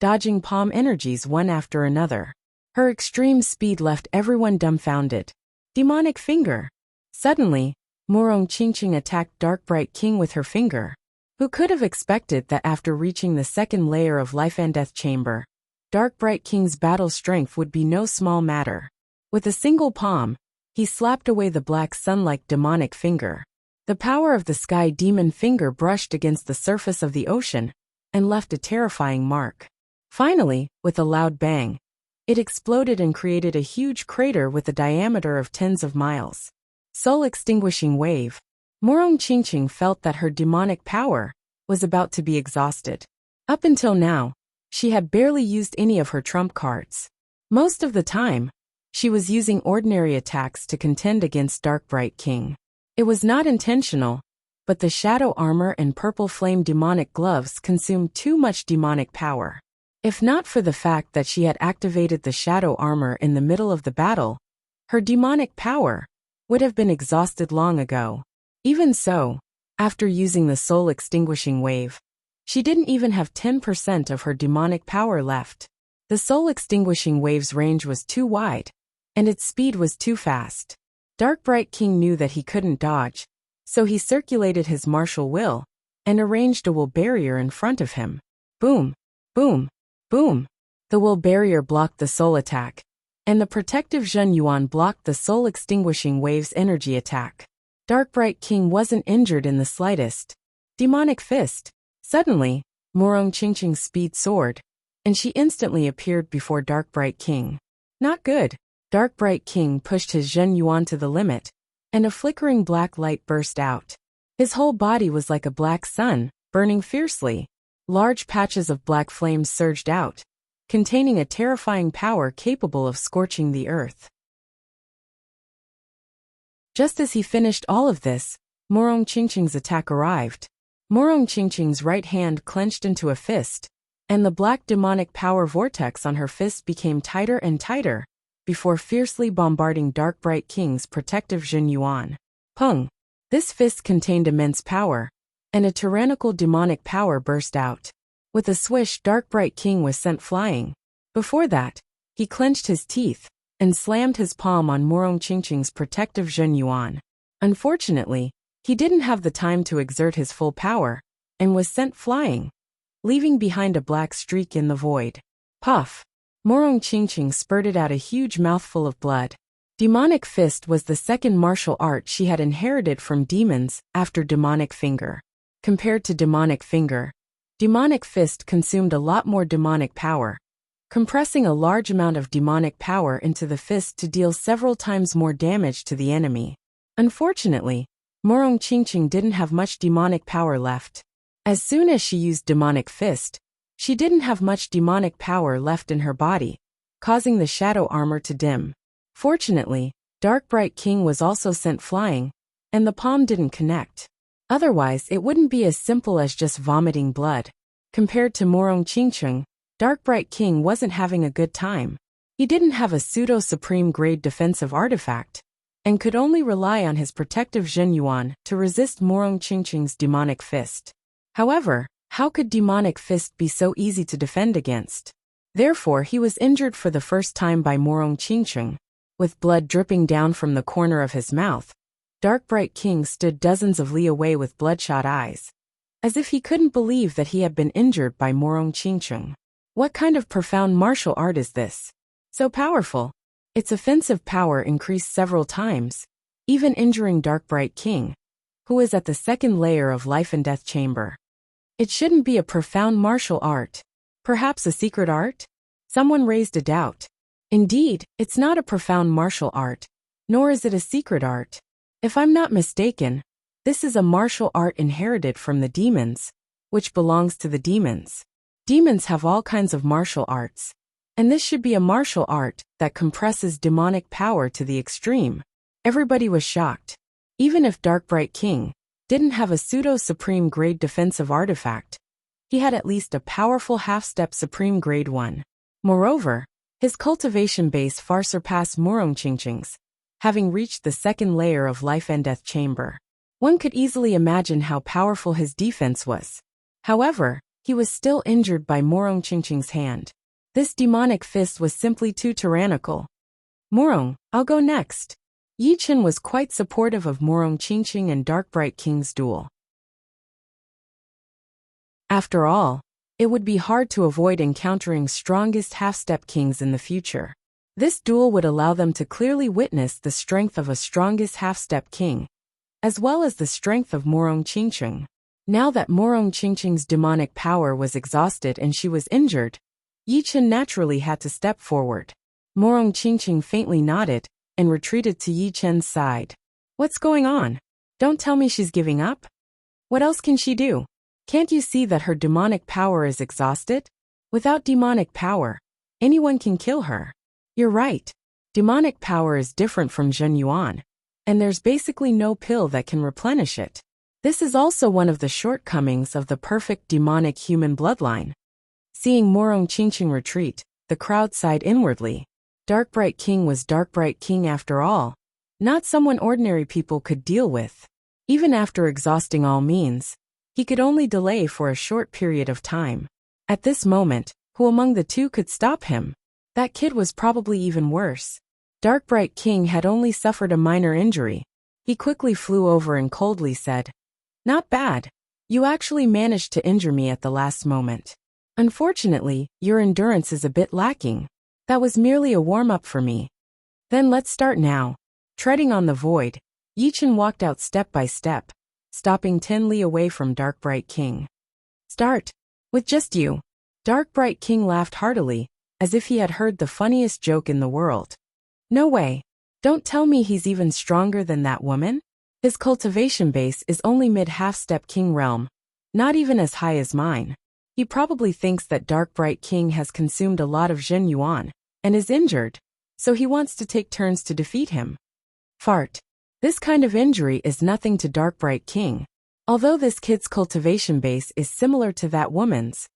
dodging palm energies one after another. Her extreme speed left everyone dumbfounded. Demonic finger! Suddenly, Morong Qingqing attacked Dark Bright King with her finger. Who could have expected that after reaching the second layer of Life and Death Chamber, Dark Bright King's battle strength would be no small matter. With a single palm, he slapped away the black sun-like demonic finger. The power of the sky demon finger brushed against the surface of the ocean and left a terrifying mark. Finally, with a loud bang, it exploded and created a huge crater with a diameter of tens of miles. Soul-extinguishing wave. Morong Qingqing felt that her demonic power was about to be exhausted. Up until now, she had barely used any of her trump cards. Most of the time, she was using ordinary attacks to contend against Dark Bright King. It was not intentional, but the shadow armor and purple flame demonic gloves consumed too much demonic power. If not for the fact that she had activated the shadow armor in the middle of the battle, her demonic power would have been exhausted long ago. Even so, after using the soul-extinguishing wave, she didn't even have 10% of her demonic power left. The soul-extinguishing wave's range was too wide, and its speed was too fast. Dark Bright King knew that he couldn't dodge, so he circulated his martial will and arranged a will barrier in front of him. Boom, boom, boom. The will barrier blocked the soul attack, and the protective Zhen Yuan blocked the soul-extinguishing wave's energy attack. Dark Bright King wasn't injured in the slightest. Demonic fist. Suddenly, Morong Qingqing's speed soared, and she instantly appeared before Dark Bright King. Not good. Dark Bright King pushed his Zhen Yuan to the limit, and a flickering black light burst out. His whole body was like a black sun, burning fiercely. Large patches of black flames surged out, containing a terrifying power capable of scorching the earth. Just as he finished all of this, Morong Qingqing's attack arrived. Morong Qingqing's right hand clenched into a fist, and the black demonic power vortex on her fist became tighter and tighter, before fiercely bombarding Dark Bright King's protective Zhen Yuan. Pung! This fist contained immense power, and a tyrannical demonic power burst out. With a swish, Dark Bright King was sent flying. Before that, he clenched his teeth and slammed his palm on Morong Qingqing's protective Zhen Yuan. Unfortunately, he didn't have the time to exert his full power, and was sent flying, leaving behind a black streak in the void. Puff! Morong Qingqing spurted out a huge mouthful of blood. Demonic Fist was the second martial art she had inherited from demons after Demonic Finger. Compared to Demonic Finger, Demonic Fist consumed a lot more demonic power, compressing a large amount of demonic power into the fist to deal several times more damage to the enemy. Unfortunately, Morong Qingqing didn't have much demonic power left. As soon as she used Demonic Fist, she didn't have much demonic power left in her body, causing the shadow armor to dim. Fortunately, Dark Bright King was also sent flying, and the palm didn't connect. Otherwise, it wouldn't be as simple as just vomiting blood. Compared to Morong Qingqing, Dark Bright King wasn't having a good time. He didn't have a pseudo-supreme grade defensive artifact, and could only rely on his protective Zhen Yuan to resist Morong Qingqing's Demonic Fist. However, how could Demonic Fist be so easy to defend against? Therefore, he was injured for the first time by Morong Qingqing. With blood dripping down from the corner of his mouth, Dark Bright King stood dozens of li away with bloodshot eyes, as if he couldn't believe that he had been injured by Morong Qingqing. What kind of profound martial art is this? So powerful. Its offensive power increased several times, even injuring Dark Bright King, who is at the second layer of Life and Death Chamber. It shouldn't be a profound martial art. Perhaps a secret art? Someone raised a doubt. Indeed, it's not a profound martial art, nor is it a secret art. If I'm not mistaken, this is a martial art inherited from the demons, which belongs to the demons. Demons have all kinds of martial arts, and this should be a martial art that compresses demonic power to the extreme. Everybody was shocked. Even if Dark Bright King didn't have a pseudo-supreme grade defensive artifact, he had at least a powerful half-step Supreme Grade 1. Moreover, his cultivation base far surpassed Qingqing's, having reached the second layer of life and death chamber. One could easily imagine how powerful his defense was. However, he was still injured by Qingqing's hand. This demonic fist was simply too tyrannical. I'll go next. Yi Chen was quite supportive of Qingqing and Dark Bright King's duel. After all, it would be hard to avoid encountering strongest half-step kings in the future. This duel would allow them to clearly witness the strength of a strongest half-step king, as well as the strength of Qingqing. Now that Qingqing's demonic power was exhausted and she was injured, Yi Chen naturally had to step forward. Qingqing faintly nodded and retreated to Yi Chen's side. What's going on? Don't tell me she's giving up? What else can she do? Can't you see that her demonic power is exhausted? Without demonic power, anyone can kill her. You're right. Demonic power is different from Zhen Yuan, and there's basically no pill that can replenish it. This is also one of the shortcomings of the perfect demonic human bloodline. Seeing Qingqing retreat, the crowd sighed inwardly. Dark Bright King was Dark Bright King after all, not someone ordinary people could deal with. Even after exhausting all means, he could only delay for a short period of time. At this moment, who among the two could stop him? That kid was probably even worse. Dark Bright King had only suffered a minor injury. He quickly flew over and coldly said, "Not bad. You actually managed to injure me at the last moment. Unfortunately, your endurance is a bit lacking. That was merely a warm-up for me." "Then let's start now." Treading on the void, Yi Chen walked out step by step, stopping 10 li away from Dark Bright King. "Start. With just you." Dark Bright King laughed heartily, as if he had heard the funniest joke in the world. "No way. Don't tell me he's even stronger than that woman? His cultivation base is only mid-half-step king realm, not even as high as mine. He probably thinks that Dark Bright King has consumed a lot of Zhen Yuan and is injured, so he wants to take turns to defeat him." Fart. This kind of injury is nothing to Dark Bright King. Although this kid's cultivation base is similar to that woman's,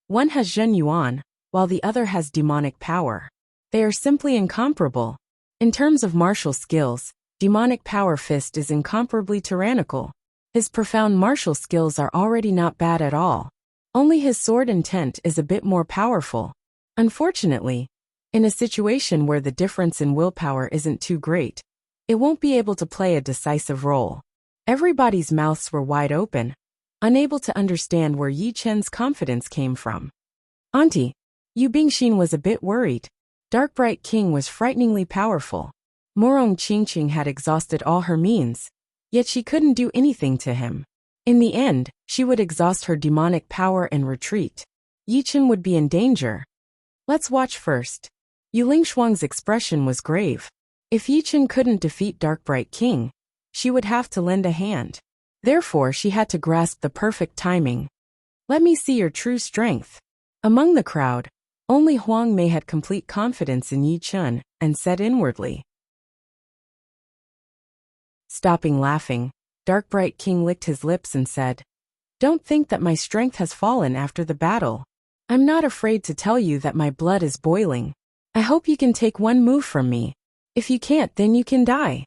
one has Zhen Yuan, while the other has demonic power. They are simply incomparable. In terms of martial skills, demonic power fist is incomparably tyrannical. His profound martial skills are already not bad at all. Only his sword intent is a bit more powerful. Unfortunately, in a situation where the difference in willpower isn't too great, it won't be able to play a decisive role. Everybody's mouths were wide open, unable to understand where Yi Chen's confidence came from. "Auntie," Yu Bingxin was a bit worried. Dark Bright King was frighteningly powerful. Qingqing had exhausted all her means, yet she couldn't do anything to him. In the end, she would exhaust her demonic power and retreat. Yi Chen would be in danger. Let's watch first. Yu Lingshuang's expression was grave. If Yi Chen couldn't defeat Dark Bright King, she would have to lend a hand. Therefore, she had to grasp the perfect timing. "Let me see your true strength." Among the crowd, only Huang Mei had complete confidence in Yi Chen and said inwardly. Stopping laughing, Dark Bright King licked his lips and said, "Don't think that my strength has fallen after the battle. I'm not afraid to tell you that my blood is boiling. I hope you can take one move from me. If you can't, then you can die."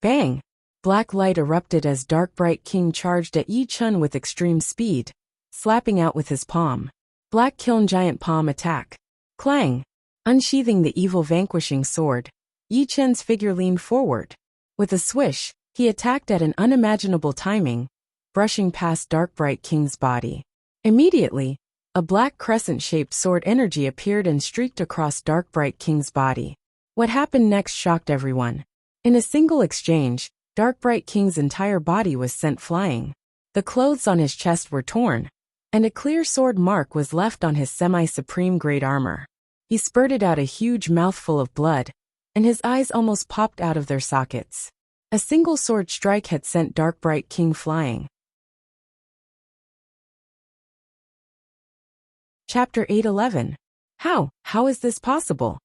Bang! Black light erupted as Dark Bright King charged at Yi Chen with extreme speed, slapping out with his palm. Black Kiln Giant Palm Attack. Clang! Unsheathing the evil vanquishing sword, Yi Chen's figure leaned forward. With a swish, he attacked at an unimaginable timing, brushing past Dark Bright King's body. Immediately, a black crescent-shaped sword energy appeared and streaked across Dark Bright King's body. What happened next shocked everyone. In a single exchange, Dark Bright King's entire body was sent flying. The clothes on his chest were torn, and a clear sword mark was left on his semi-supreme grade armor. He spurted out a huge mouthful of blood, and his eyes almost popped out of their sockets. A single sword strike had sent Dark Bright King flying. Chapter 811. How is this possible?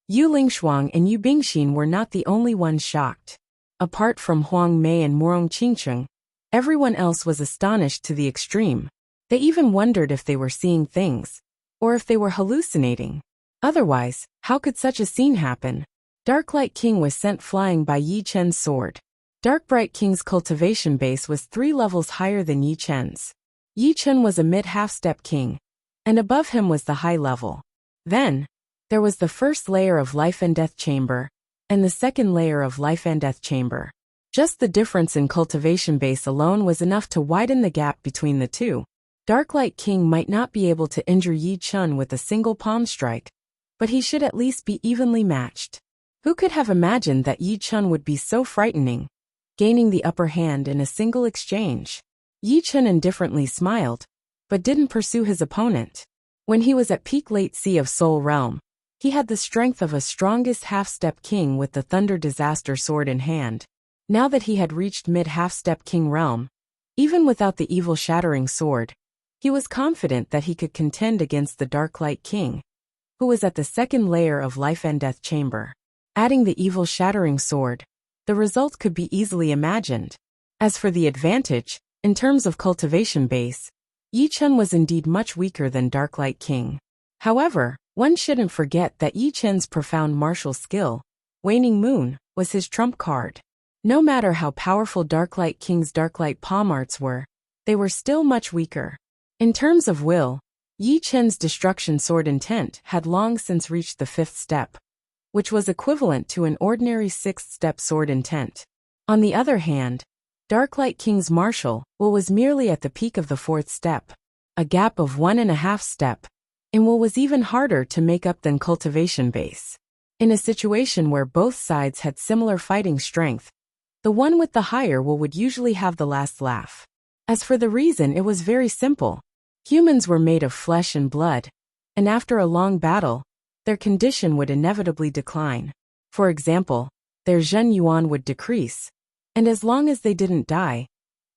Yu Lingshuang and Yu Bingxin were not the only ones shocked. Apart from Huang Mei and Qingqing, everyone else was astonished to the extreme. They even wondered if they were seeing things, or if they were hallucinating. Otherwise, how could such a scene happen? Dark Light King was sent flying by Yi Chen's sword. Dark Bright King's cultivation base was 3 levels higher than Yi Chen's. Yi Chen was a mid-half-step king, and above him was the high level. Then, there was the first layer of Life and Death Chamber, and the second layer of Life and Death Chamber. Just the difference in cultivation base alone was enough to widen the gap between the two. Dark Light King might not be able to injure Yi Chen with a single palm strike, but he should at least be evenly matched. Who could have imagined that Yi Chen would be so frightening, gaining the upper hand in a single exchange? Yi Chen indifferently smiled, but didn't pursue his opponent. When he was at peak late sea of Soul Realm, he had the strength of a strongest half-step king with the Thunder Disaster sword in hand. Now that he had reached mid-half-step king realm, even without the evil shattering sword, he was confident that he could contend against the Dark Light King, who was at the second layer of Life and Death Chamber. Adding the evil shattering sword, the result could be easily imagined. As for the advantage, in terms of cultivation base, Yi Chen was indeed much weaker than Dark Light King. However, one shouldn't forget that Yi Chen's profound martial skill, Waning Moon, was his trump card. No matter how powerful Dark Light King's Dark Light palm arts were, they were still much weaker. In terms of will, Yi Chen's Destruction Sword Intent had long since reached the 5th step, which was equivalent to an ordinary 6th-step sword intent. On the other hand, Dark Light King's martial will was merely at the peak of the 4th step, a gap of 1.5 step, and will was even harder to make up than cultivation base. In a situation where both sides had similar fighting strength, the one with the higher will would usually have the last laugh. As for the reason, it was very simple. Humans were made of flesh and blood, and after a long battle, their condition would inevitably decline. For example, their Zhen Yuan would decrease, and as long as they didn't die,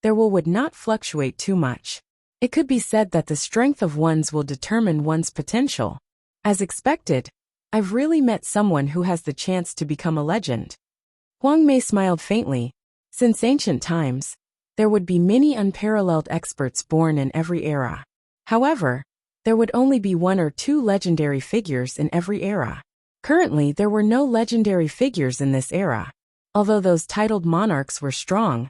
their will would not fluctuate too much. It could be said that the strength of one's will determine one's potential. As expected, I've really met someone who has the chance to become a legend. Huang Mei smiled faintly. Since ancient times, there would be many unparalleled experts born in every era. However, there would only be 1 or 2 legendary figures in every era. Currently, there were no legendary figures in this era. Although those titled monarchs were strong,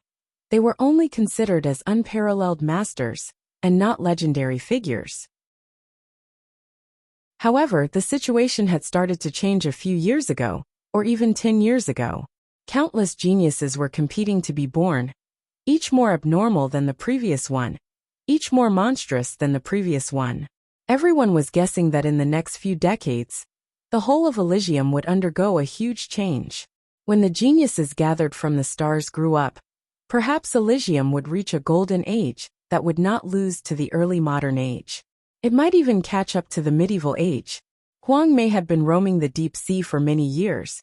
they were only considered as unparalleled masters, and not legendary figures. However, the situation had started to change a few years ago, or even 10 years ago. Countless geniuses were competing to be born, each more abnormal than the previous one, each more monstrous than the previous one. Everyone was guessing that in the next few decades, the whole of Elysium would undergo a huge change. When the geniuses gathered from the stars grew up, perhaps Elysium would reach a golden age that would not lose to the early modern age. It might even catch up to the medieval age. Huang Mei had been roaming the deep sea for many years,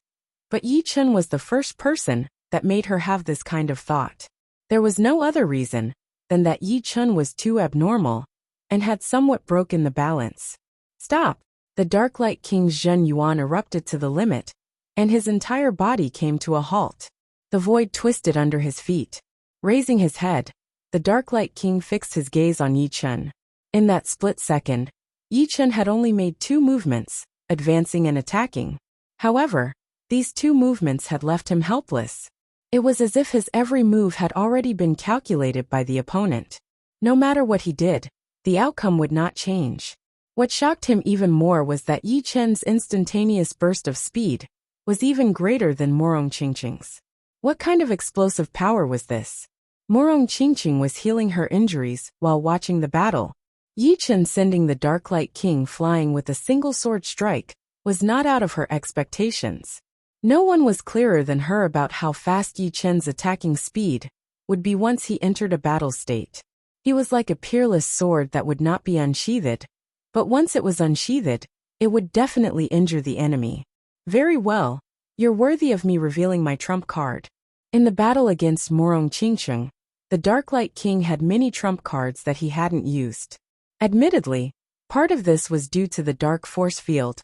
but Yi Chen was the first person that made her have this kind of thought. There was no other reason than that Yi Chen was too abnormal and had somewhat broken the balance. Stop! The Dark Light King's Zhen Yuan erupted to the limit, and his entire body came to a halt. The void twisted under his feet. Raising his head, the Dark Light King fixed his gaze on Yi Chen. In that split second, Yi Chen had only made 2 movements, advancing and attacking. However, these 2 movements had left him helpless. It was as if his every move had already been calculated by the opponent. No matter what he did, the outcome would not change. What shocked him even more was that Yi Chen's instantaneous burst of speed was even greater than Morong Qingqing's. What kind of explosive power was this? Morong Qingqing was healing her injuries while watching the battle. Yi Chen sending the Dark Light King flying with a single sword strike was not out of her expectations. No one was clearer than her about how fast Yi Chen's attacking speed would be once he entered a battle state. He was like a peerless sword that would not be unsheathed, but once it was unsheathed, it would definitely injure the enemy. Very well, you're worthy of me revealing my trump card. In the battle against Morong Qingqing, the Dark Light King had many trump cards that he hadn't used. Admittedly, part of this was due to the dark force field,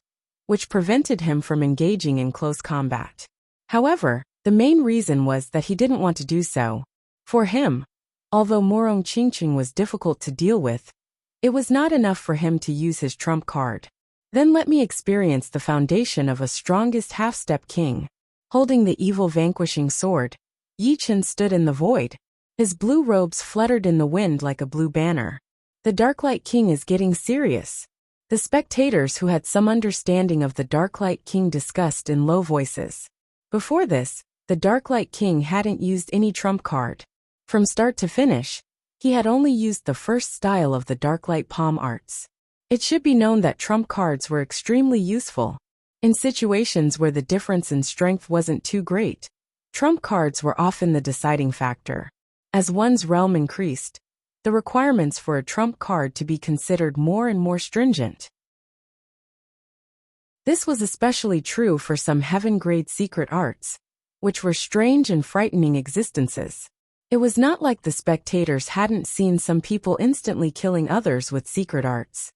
which prevented him from engaging in close combat. However, the main reason was that he didn't want to do so. For him, although Morong Qingqing was difficult to deal with, It was not enough for him to use his trump card. Then let me experience the foundation of a strongest half-step king. Holding the evil vanquishing sword, Yi Chen stood in the void. His blue robes fluttered in the wind like a blue banner. The Darklight King is getting serious. The spectators who had some understanding of the Darklight King discussed in low voices. Before this, the Darklight King hadn't used any trump card. From start to finish, he had only used the first style of the Darklight palm arts. It should be known that trump cards were extremely useful. In situations where the difference in strength wasn't too great, trump cards were often the deciding factor. As one's realm increased, the requirements for a trump card to be considered more and more stringent. This was especially true for some heaven-grade secret arts, which were strange and frightening existences. It was not like the spectators hadn't seen some people instantly killing others with secret arts.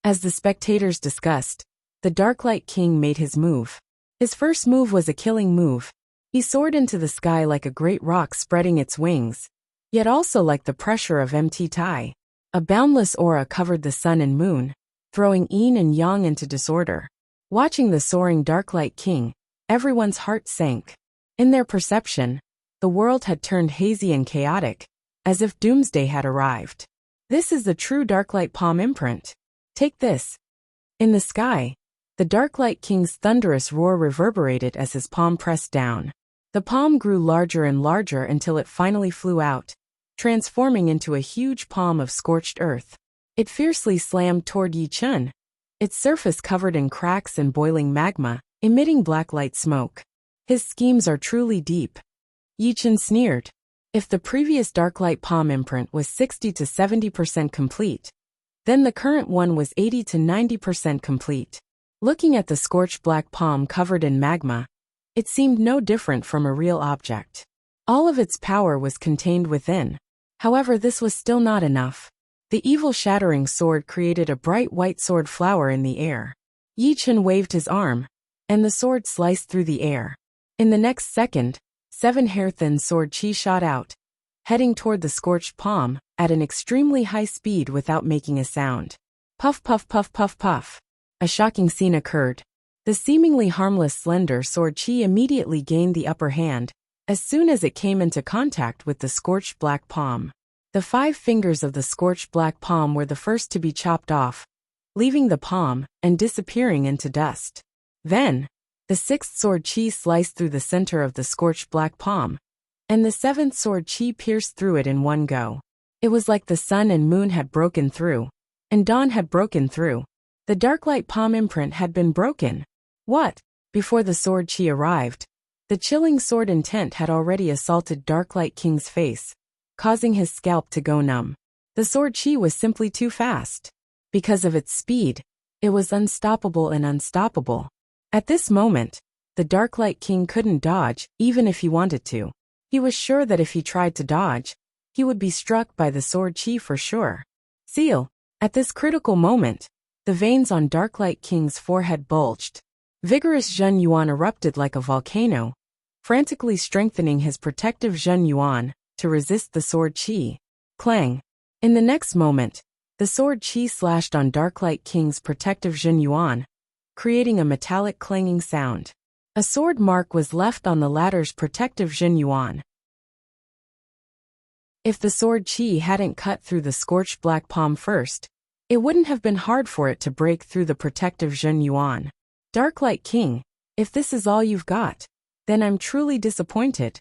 As the spectators discussed, the Darklight King made his move. His first move was a killing move. He soared into the sky like a great rock spreading its wings, yet also like the pressure of empty Tai. A boundless aura covered the sun and moon, throwing yin and yang into disorder. Watching the soaring Darklight King, everyone's heart sank. In their perception, the world had turned hazy and chaotic, as if doomsday had arrived. This is the true Darklight palm imprint. Take this. In the sky, the Darklight King's thunderous roar reverberated as his palm pressed down. The palm grew larger and larger until it finally flew out, transforming into a huge palm of scorched earth. It fiercely slammed toward Yi Chen, its surface covered in cracks and boiling magma, emitting black light smoke. His schemes are truly deep. Yi Chen sneered. If the previous Darklight palm imprint was 60 to 70% complete, then the current one was 80 to 90% complete. Looking at the scorched black palm covered in magma, it seemed no different from a real object. All of its power was contained within. However, this was still not enough. The evil shattering sword created a bright white sword flower in the air. Yi Chen waved his arm, and the sword sliced through the air. In the next second, 7 hair-thin sword chi shot out, heading toward the scorched palm, at an extremely high speed without making a sound. Puff puff puff puff puff. A shocking scene occurred. The seemingly harmless slender sword chi immediately gained the upper hand, as soon as it came into contact with the scorched black palm. The 5 fingers of the scorched black palm were the first to be chopped off, leaving the palm and disappearing into dust. Then, the 6th sword chi sliced through the center of the scorched black palm, and the 7th sword chi pierced through it in one go. It was like the sun and moon had broken through, and dawn had broken through. The Darklight palm imprint had been broken. What? Before the sword chi arrived, the chilling sword intent had already assaulted Darklight King's face, causing his scalp to go numb. The sword chi was simply too fast. Because of its speed, it was unstoppable and unstoppable. At this moment, the Darklight King couldn't dodge, even if he wanted to. He was sure that if he tried to dodge, he would be struck by the sword chi for sure. Seal. At this critical moment, the veins on Darklight King's forehead bulged. Vigorous Zhen Yuan erupted like a volcano, frantically strengthening his protective Zhen Yuan to resist the sword chi. Clang. In the next moment, the sword chi slashed on Darklight King's protective Zhen Yuan, creating a metallic clanging sound. A sword mark was left on the latter's protective Zhen Yuan. If the sword chi hadn't cut through the scorched black palm first, it wouldn't have been hard for it to break through the protective Zhen Yuan. Darklight King, if this is all you've got, then I'm truly disappointed.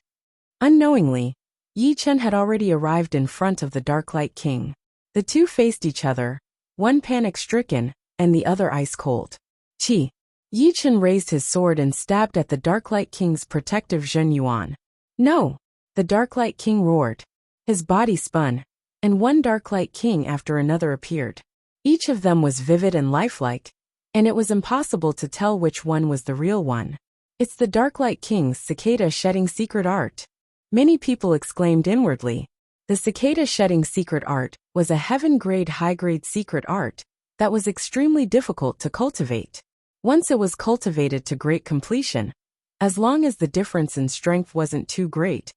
Unknowingly, Yi Chen had already arrived in front of the Darklight King. The two faced each other, one panic-stricken, and the other ice-cold. Chi. Yi Chen raised his sword and stabbed at the Darklight King's protective Zhen Yuan. No! The Darklight King roared. His body spun, and one Darklight King after another appeared. Each of them was vivid and lifelike, and it was impossible to tell which one was the real one. It's the Darklight King's cicada-shedding secret art. Many people exclaimed inwardly. The cicada-shedding secret art was a heaven-grade high-grade secret art that was extremely difficult to cultivate. Once it was cultivated to great completion, as long as the difference in strength wasn't too great,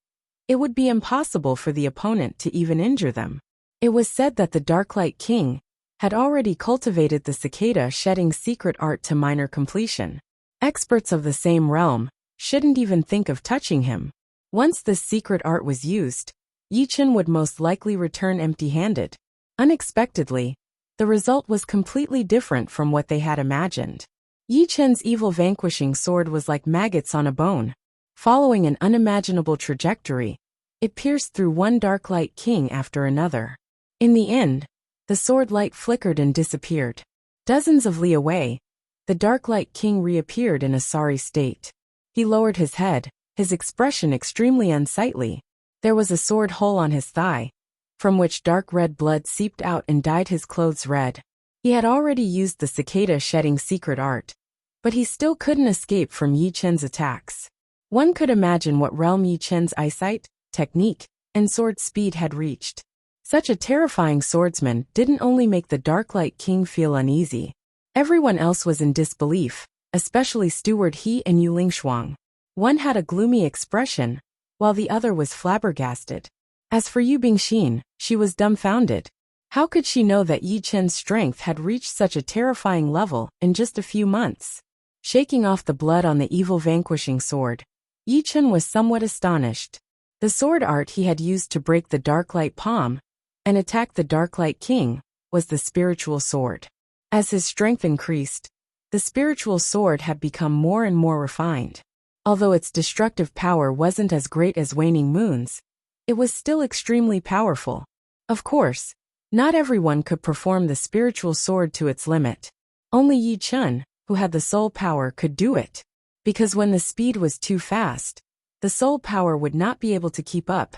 it would be impossible for the opponent to even injure them. It was said that the Darklight King had already cultivated the cicada shedding secret art to minor completion. Experts of the same realm shouldn't even think of touching him. Once this secret art was used, Yi Chen would most likely return empty-handed. Unexpectedly, the result was completely different from what they had imagined. Yi Chen's evil vanquishing sword was like maggots on a bone. Following an unimaginable trajectory, it pierced through one Darklight King after another. In the end, the sword light flickered and disappeared. Dozens of li away, the Darklight King reappeared in a sorry state. He lowered his head, his expression extremely unsightly. There was a sword hole on his thigh, from which dark red blood seeped out and dyed his clothes red. He had already used the cicada shedding secret art, but he still couldn't escape from Yi Chen's attacks. One could imagine what realm Yi Chen's eyesight, technique, and sword speed had reached. Such a terrifying swordsman didn't only make the Darklight King feel uneasy. Everyone else was in disbelief, especially Steward He and Yu Lingshuang. One had a gloomy expression, while the other was flabbergasted. As for Yu Bingxin, she was dumbfounded. How could she know that Yi Chen's strength had reached such a terrifying level in just a few months? Shaking off the blood on the evil vanquishing sword, Yi Chen was somewhat astonished. The sword art he had used to break the Darklight palm and attack the Darklight King was the spiritual sword. As his strength increased, the spiritual sword had become more and more refined. Although its destructive power wasn't as great as waning moons, it was still extremely powerful. Of course, not everyone could perform the spiritual sword to its limit. Only Yi Chen, who had the soul power, could do it. Because when the speed was too fast, the soul power would not be able to keep up,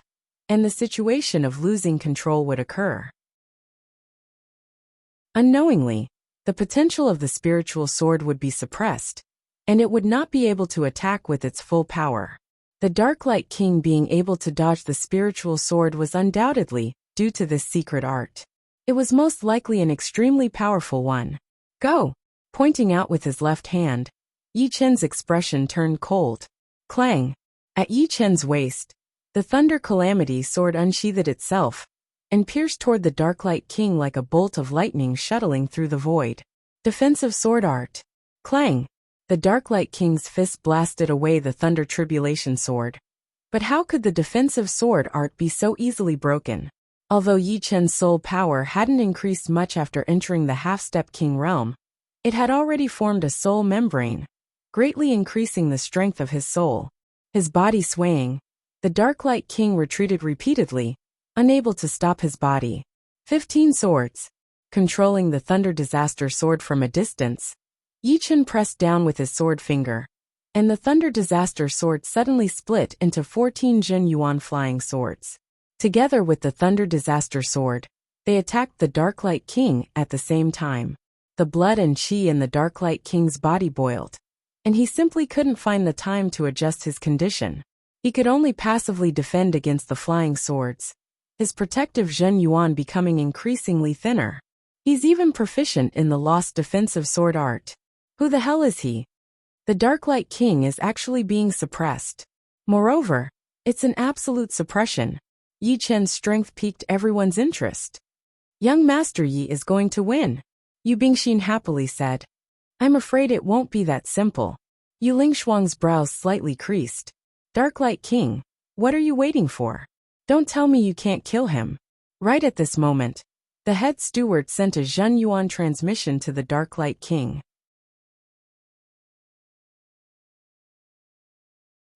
and the situation of losing control would occur. Unknowingly, the potential of the spiritual sword would be suppressed, and it would not be able to attack with its full power. The Darklight King being able to dodge the spiritual sword was undoubtedly due to this secret art. It was most likely an extremely powerful one. Go! Pointing out with his left hand, Yi Chen's expression turned cold. Clang! At Yi Chen's waist, the Thunder Calamity sword unsheathed itself and pierced toward the Darklight King like a bolt of lightning shuttling through the void. Defensive sword art. Clang! The Darklight King's fist blasted away the Thunder Tribulation sword. But how could the defensive sword art be so easily broken? Although Yi Chen's soul power hadn't increased much after entering the Half-Step King realm, it had already formed a soul membrane, greatly increasing the strength of his soul. His body swaying, the Darklight King retreated repeatedly, unable to stop his body. 15 swords. Controlling the Thunder Disaster sword from a distance, Yi Chen pressed down with his sword finger, and the Thunder Disaster sword suddenly split into 14 Zhen Yuan flying swords. Together with the Thunder Disaster sword, they attacked the Darklight King at the same time. The blood and qi in the Darklight King's body boiled, and he simply couldn't find the time to adjust his condition. He could only passively defend against the flying swords, his protective Zhen Yuan becoming increasingly thinner. He's even proficient in the lost defensive sword art. Who the hell is he? The Darklight King is actually being suppressed. Moreover, it's an absolute suppression. Yi Chen's strength piqued everyone's interest. Young Master Yi is going to win, Yu Bingxin happily said. I'm afraid it won't be that simple. Yu Lingshuang's brows slightly creased. Darklight King, what are you waiting for? Don't tell me you can't kill him. Right at this moment, the head steward sent a Zhen Yuan transmission to the Darklight King.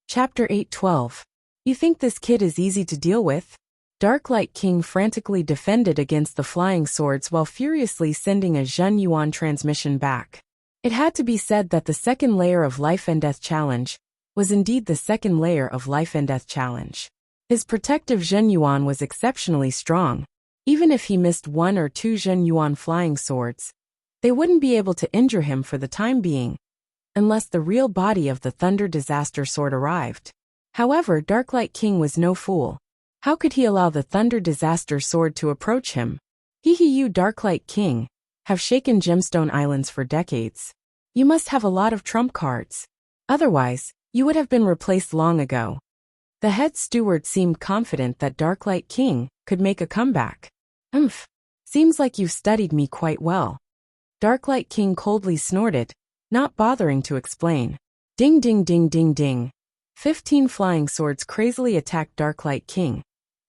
Chapter 8:12. You think this kid is easy to deal with? Darklight King frantically defended against the flying swords while furiously sending a Zhen Yuan transmission back. It had to be said that the second layer of Life and Death Challenge was indeed the second layer of Life and Death Challenge. His protective Zhen Yuan was exceptionally strong. Even if he missed 1 or 2 Zhen Yuan flying swords, they wouldn't be able to injure him for the time being, unless the real body of the Thunder Disaster sword arrived. However, Darklight King was no fool. How could he allow the Thunder Disaster sword to approach him? You Darklight King have shaken Gemstone Islands for decades. You must have a lot of trump cards. Otherwise, you would have been replaced long ago. The head steward seemed confident that Darklight King could make a comeback. Umph. Seems like you've studied me quite well. Darklight King coldly snorted, not bothering to explain. Ding ding ding ding ding. 15 flying swords crazily attacked Darklight King,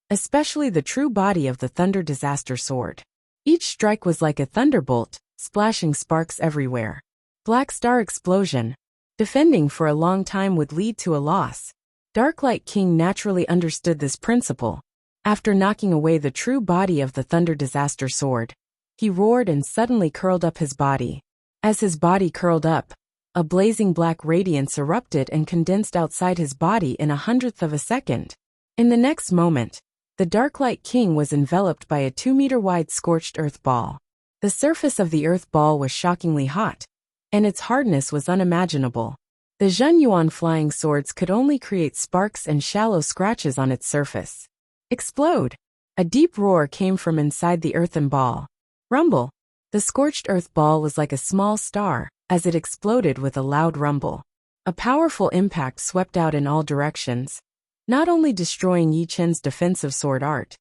especially the true body of the Thunder Disaster Sword. Each strike was like a thunderbolt, splashing sparks everywhere. Black Star Explosion. Defending for a long time would lead to a loss. Darklight King naturally understood this principle. After knocking away the true body of the Thunder Disaster Sword, he roared and suddenly curled up his body. As his body curled up, a blazing black radiance erupted and condensed outside his body in 1/100th of a second. In the next moment, the Darklight King was enveloped by a 2-meter-wide scorched earth ball. The surface of the earth ball was shockingly hot, and its hardness was unimaginable. The Zhenyuan flying swords could only create sparks and shallow scratches on its surface. Explode! A deep roar came from inside the earthen ball. Rumble! The scorched earth ball was like a small star, as it exploded with a loud rumble. A powerful impact swept out in all directions, not only destroying Yi Chen's defensive sword art,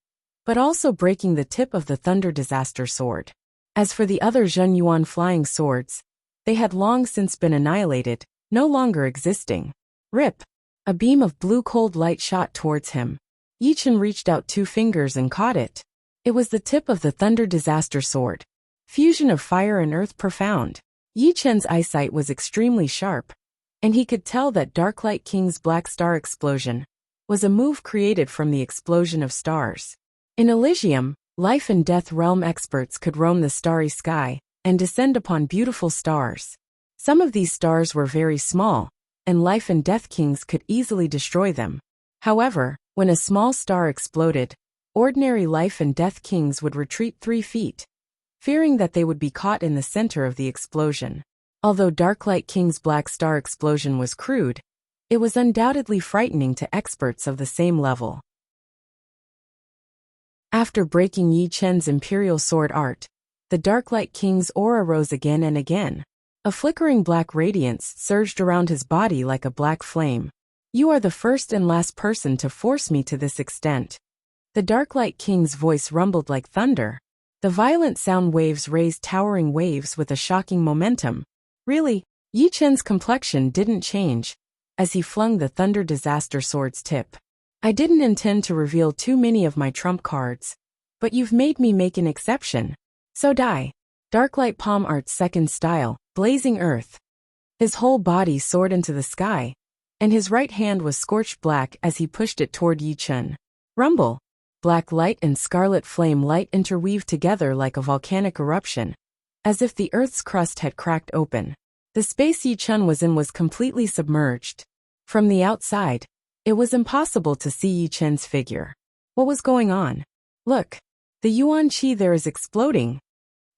but also breaking the tip of the Thunder Disaster Sword. As for the other Zhenyuan flying swords, they had long since been annihilated, no longer existing. Rip! A beam of blue cold light shot towards him. Yi Chen reached out 2 fingers and caught it. It was the tip of the Thunder Disaster Sword. Fusion of fire and earth profound. Yi Chen's eyesight was extremely sharp, and he could tell that Darklight King's Black Star Explosion was a move created from the explosion of stars. In Elysium, life and death realm experts could roam the starry sky and descend upon beautiful stars. Some of these stars were very small, and life and death kings could easily destroy them. However, when a small star exploded, ordinary life and death kings would retreat 3 feet, fearing that they would be caught in the center of the explosion. Although Darklight King's Black Star Explosion was crude, it was undoubtedly frightening to experts of the same level. After breaking Yi Chen's Imperial Sword art, the Darklight King's aura rose again and again. A flickering black radiance surged around his body like a black flame. You are the first and last person to force me to this extent. The Darklight King's voice rumbled like thunder. The violent sound waves raised towering waves with a shocking momentum. Really, Yi Chen's complexion didn't change as he flung the Thunder Disaster Sword's tip. I didn't intend to reveal too many of my trump cards, but you've made me make an exception. So die. Darklight Palm Art's second style, Blazing Earth. His whole body soared into the sky, and his right hand was scorched black as he pushed it toward Yi Chen. Rumble! Black light and scarlet flame light interweaved together like a volcanic eruption, as if the Earth's crust had cracked open. The space Yi Chen was in was completely submerged. From the outside, it was impossible to see Yi Chen's figure. What was going on? Look! The Yuan Qi there is exploding.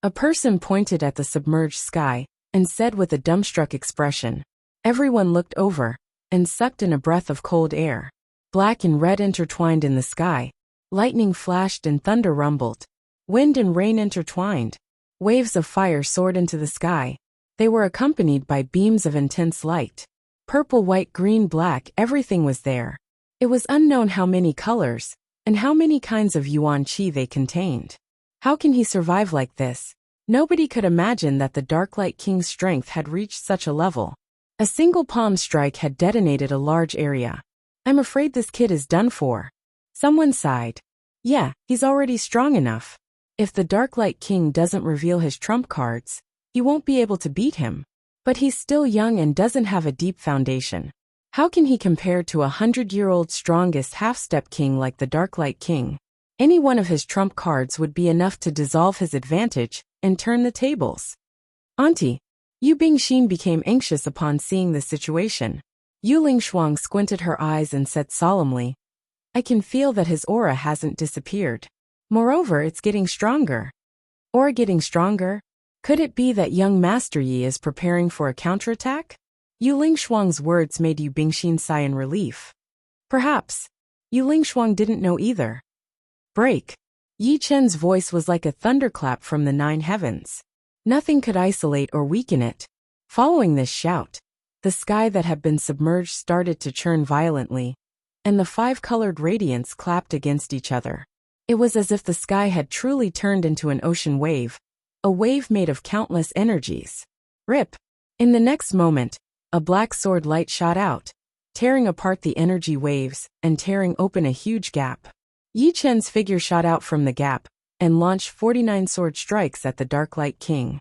A person pointed at the submerged sky and said with a dumbstruck expression. Everyone looked over and sucked in a breath of cold air. Black and red intertwined in the sky. Lightning flashed and thunder rumbled. Wind and rain intertwined. Waves of fire soared into the sky. They were accompanied by beams of intense light. Purple, white, green, black, everything was there. It was unknown how many colors and how many kinds of Yuan Qi they contained. How can he survive like this? Nobody could imagine that the Darklight King's strength had reached such a level. A single palm strike had detonated a large area. I'm afraid this kid is done for. Someone sighed. Yeah, he's already strong enough. If the Darklight King doesn't reveal his trump cards, he won't be able to beat him. But he's still young and doesn't have a deep foundation. How can he compare to a 100-year-old strongest half-step king like the Darklight King? Any one of his trump cards would be enough to dissolve his advantage and turn the tables. Auntie, Yu Bingxin became anxious upon seeing the situation. Yu Lingshuang squinted her eyes and said solemnly, I can feel that his aura hasn't disappeared. Moreover, it's getting stronger. Aura getting stronger? Could it be that young Master Yi is preparing for a counterattack? Yu Lingshuang's words made Yu Bingxin sigh in relief. Perhaps. Yu Lingshuang didn't know either. Break. Yi Chen's voice was like a thunderclap from the 9 heavens. Nothing could isolate or weaken it. Following this shout, the sky that had been submerged started to churn violently, and the 5-colored radiance clapped against each other. It was as if the sky had truly turned into an ocean wave, a wave made of countless energies. Rip! In the next moment, a black sword light shot out, tearing apart the energy waves and tearing open a huge gap. Yi Chen's figure shot out from the gap and launched 49 sword strikes at the Dark Light King.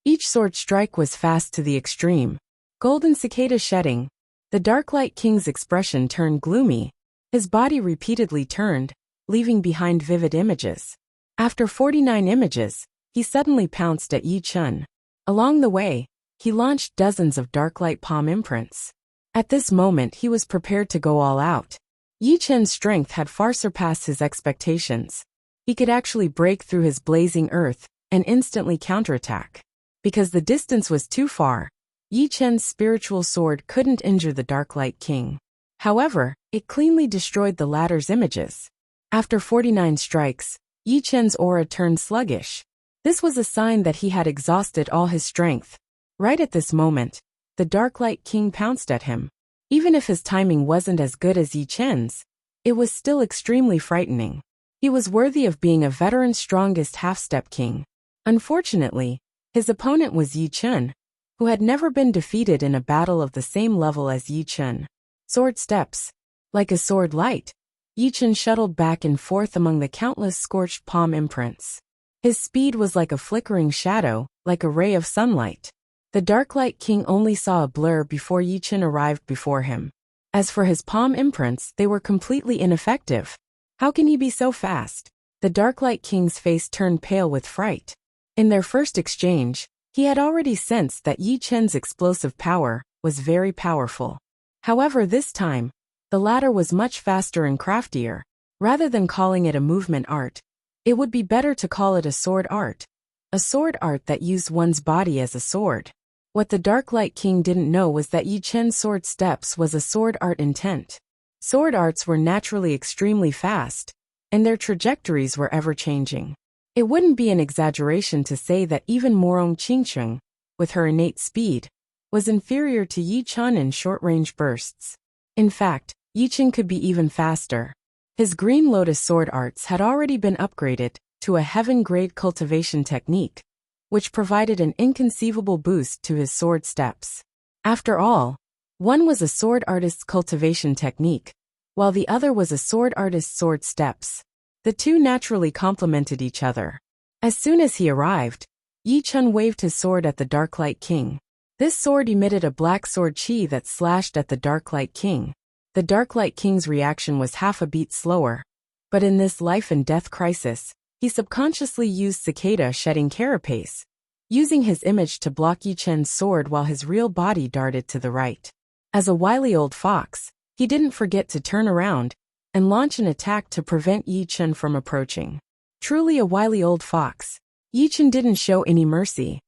Each sword strike was fast to the extreme. Golden cicada shedding. The Dark Light King's expression turned gloomy. His body repeatedly turned, leaving behind vivid images. After 49 images, he suddenly pounced at Yi Chen. Along the way, he launched dozens of dark light palm imprints. At this moment he was prepared to go all out. Yi Chen's strength had far surpassed his expectations. He could actually break through his blazing earth and instantly counterattack. Because the distance was too far, Yi Chen's spiritual sword couldn't injure the Dark Light King. However, it cleanly destroyed the latter's images. After 49 strikes, Yi Chen's aura turned sluggish. This was a sign that he had exhausted all his strength. Right at this moment, the Dark Light King pounced at him. Even if his timing wasn't as good as Yi Chen's, it was still extremely frightening. He was worthy of being a veteran's strongest half-step king. Unfortunately, his opponent was Yi Chen, who had never been defeated in a battle of the same level as Yi Chen. Sword steps. Like a sword light, Yi Chen shuttled back and forth among the countless scorched palm imprints. His speed was like a flickering shadow, like a ray of sunlight. The Dark Light King only saw a blur before Yi Chen arrived before him. As for his palm imprints, they were completely ineffective. How can he be so fast? The Dark Light King's face turned pale with fright. In their first exchange, he had already sensed that Yi Chen's explosive power was very powerful. However, this time, the latter was much faster and craftier. Rather than calling it a movement art, it would be better to call it a sword art. A sword art that used one's body as a sword. What the Dark Light King didn't know was that Yi Chen's sword steps was a sword art intent. Sword arts were naturally extremely fast, and their trajectories were ever-changing. It wouldn't be an exaggeration to say that even Morong Qingcheng, with her innate speed, was inferior to Yi Chen in short-range bursts. In fact, Yi Chen could be even faster. His Green Lotus sword arts had already been upgraded to a heaven-grade cultivation technique, which provided an inconceivable boost to his sword steps. After all, one was a sword artist's cultivation technique, while the other was a sword artist's sword steps. The two naturally complemented each other. As soon as he arrived, Yi Chen waved his sword at the Dark Light King. This sword emitted a black sword chi that slashed at the Dark Light King. The Dark Light King's reaction was half a beat slower. But in this life and death crisis, he subconsciously used cicada shedding carapace, using his image to block Yi Chen's sword while his real body darted to the right. As a wily old fox, he didn't forget to turn around and launch an attack to prevent Yi Chen from approaching. Truly a wily old fox, Yi Chen didn't show any mercy.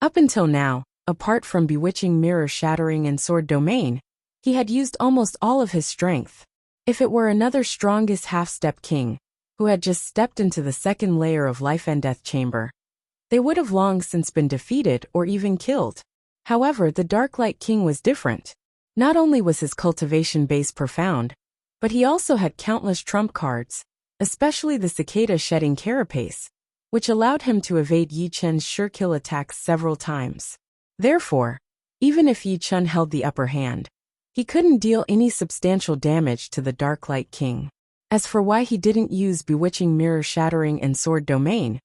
Up until now, apart from bewitching mirror shattering and sword domain, he had used almost all of his strength. If it were another strongest half-step king, who had just stepped into the second layer of life and death chamber, they would have long since been defeated or even killed. However, the Dark Light King was different. Not only was his cultivation base profound, but he also had countless trump cards, especially the cicada shedding carapace, which allowed him to evade Yi Chen's sure kill attacks several times. Therefore, even if Yi Chen held the upper hand, he couldn't deal any substantial damage to the Dark Light King. As for why he didn't use bewitching mirror shattering and sword domain,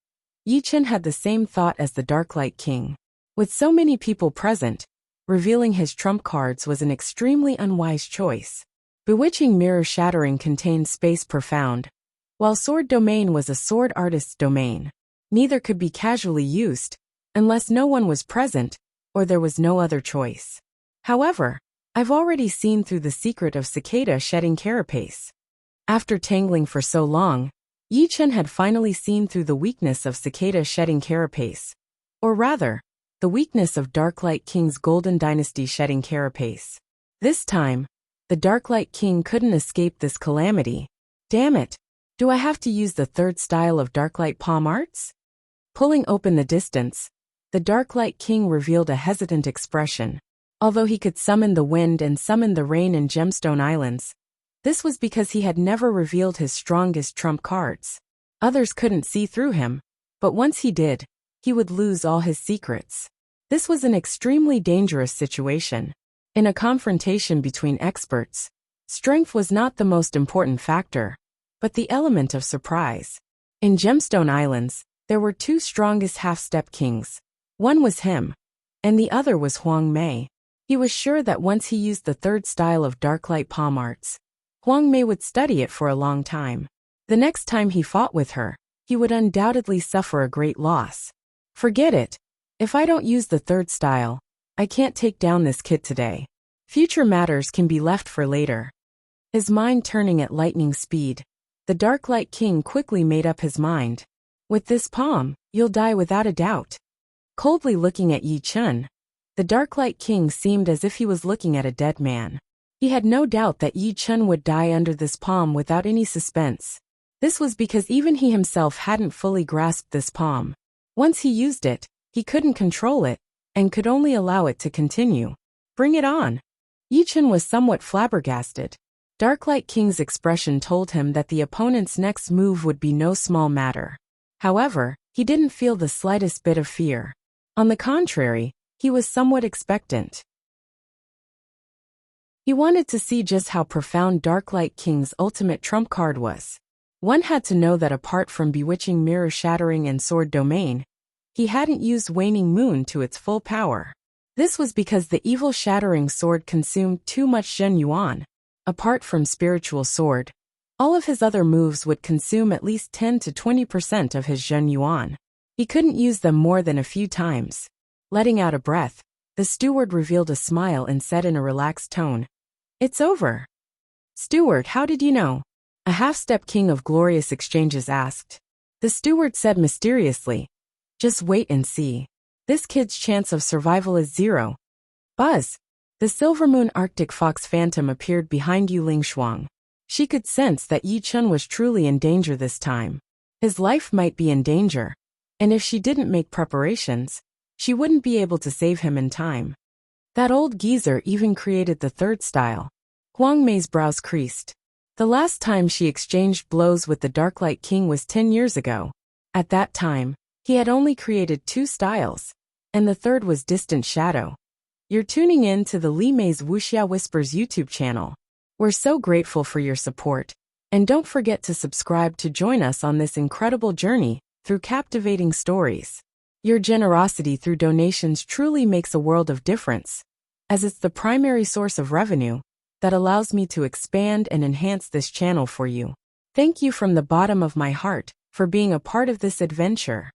Yi Chen had the same thought as the Dark Light King. With so many people present, revealing his trump cards was an extremely unwise choice. Bewitching mirror shattering contained space profound, while sword domain was a sword artist's domain. Neither could be casually used, unless no one was present, or there was no other choice. However, I've already seen through the secret of cicada shedding carapace. After tangling for so long, Yi Chen had finally seen through the weakness of cicada shedding carapace. Or rather, the weakness of Dark Light King's Golden Dynasty shedding carapace. This time, the Dark Light King couldn't escape this calamity. Damn it! Do I have to use the third style of Dark Light palm arts? Pulling open the distance, the Dark Light King revealed a hesitant expression. Although he could summon the wind and summon the rain in Gemstone Islands, This was because he had never revealed his strongest trump cards. Others couldn't see through him, but once he did, he would lose all his secrets. This was an extremely dangerous situation. In a confrontation between experts, strength was not the most important factor, but the element of surprise. In Gemstone Islands, there were two strongest half-step kings. One was him, and the other was Huang Mei. He was sure that once he used the third style of Darklight palm arts, Huang Mei would study it for a long time. The next time he fought with her, he would undoubtedly suffer a great loss. Forget it. If I don't use the third style, I can't take down this kid today. Future matters can be left for later. His mind turning at lightning speed, the Darklight King quickly made up his mind. With this palm, you'll die without a doubt. Coldly looking at Yi Chun, the Darklight King seemed as if he was looking at a dead man. He had no doubt that Yi Chun would die under this palm without any suspense. This was because even he himself hadn't fully grasped this palm. Once he used it, he couldn't control it, and could only allow it to continue. Bring it on. Yi Chun was somewhat flabbergasted. Darklight King's expression told him that the opponent's next move would be no small matter. However, he didn't feel the slightest bit of fear. On the contrary, he was somewhat expectant. He wanted to see just how profound Darklight King's ultimate trump card was. One had to know that apart from bewitching mirror shattering and sword domain, he hadn't used Waning Moon to its full power. This was because the evil shattering sword consumed too much Zhen Yuan. Apart from spiritual sword, all of his other moves would consume at least 10 to 20% of his Zhen Yuan. He couldn't use them more than a few times. Letting out a breath, the steward revealed a smile and said in a relaxed tone, "It's over." "Steward, how did you know?" A half-step king of glorious exchanges asked. The steward said mysteriously, "Just wait and see. This kid's chance of survival is 0. Buzz. The Silvermoon Arctic Fox Phantom appeared behind Yu Lingshuang. She could sense that Yi Chun was truly in danger this time. His life might be in danger, and if she didn't make preparations, she wouldn't be able to save him in time. That old geezer even created the third style. Huang Mei's brows creased. The last time she exchanged blows with the Darklight King was 10 years ago. At that time, he had only created 2 styles, and the third was Distant Shadow. You're tuning in to the Li Mei's Wuxia Whispers YouTube channel. We're so grateful for your support, and don't forget to subscribe to join us on this incredible journey through captivating stories. Your generosity through donations truly makes a world of difference, as it's the primary source of revenue that allows me to expand and enhance this channel for you. Thank you from the bottom of my heart for being a part of this adventure.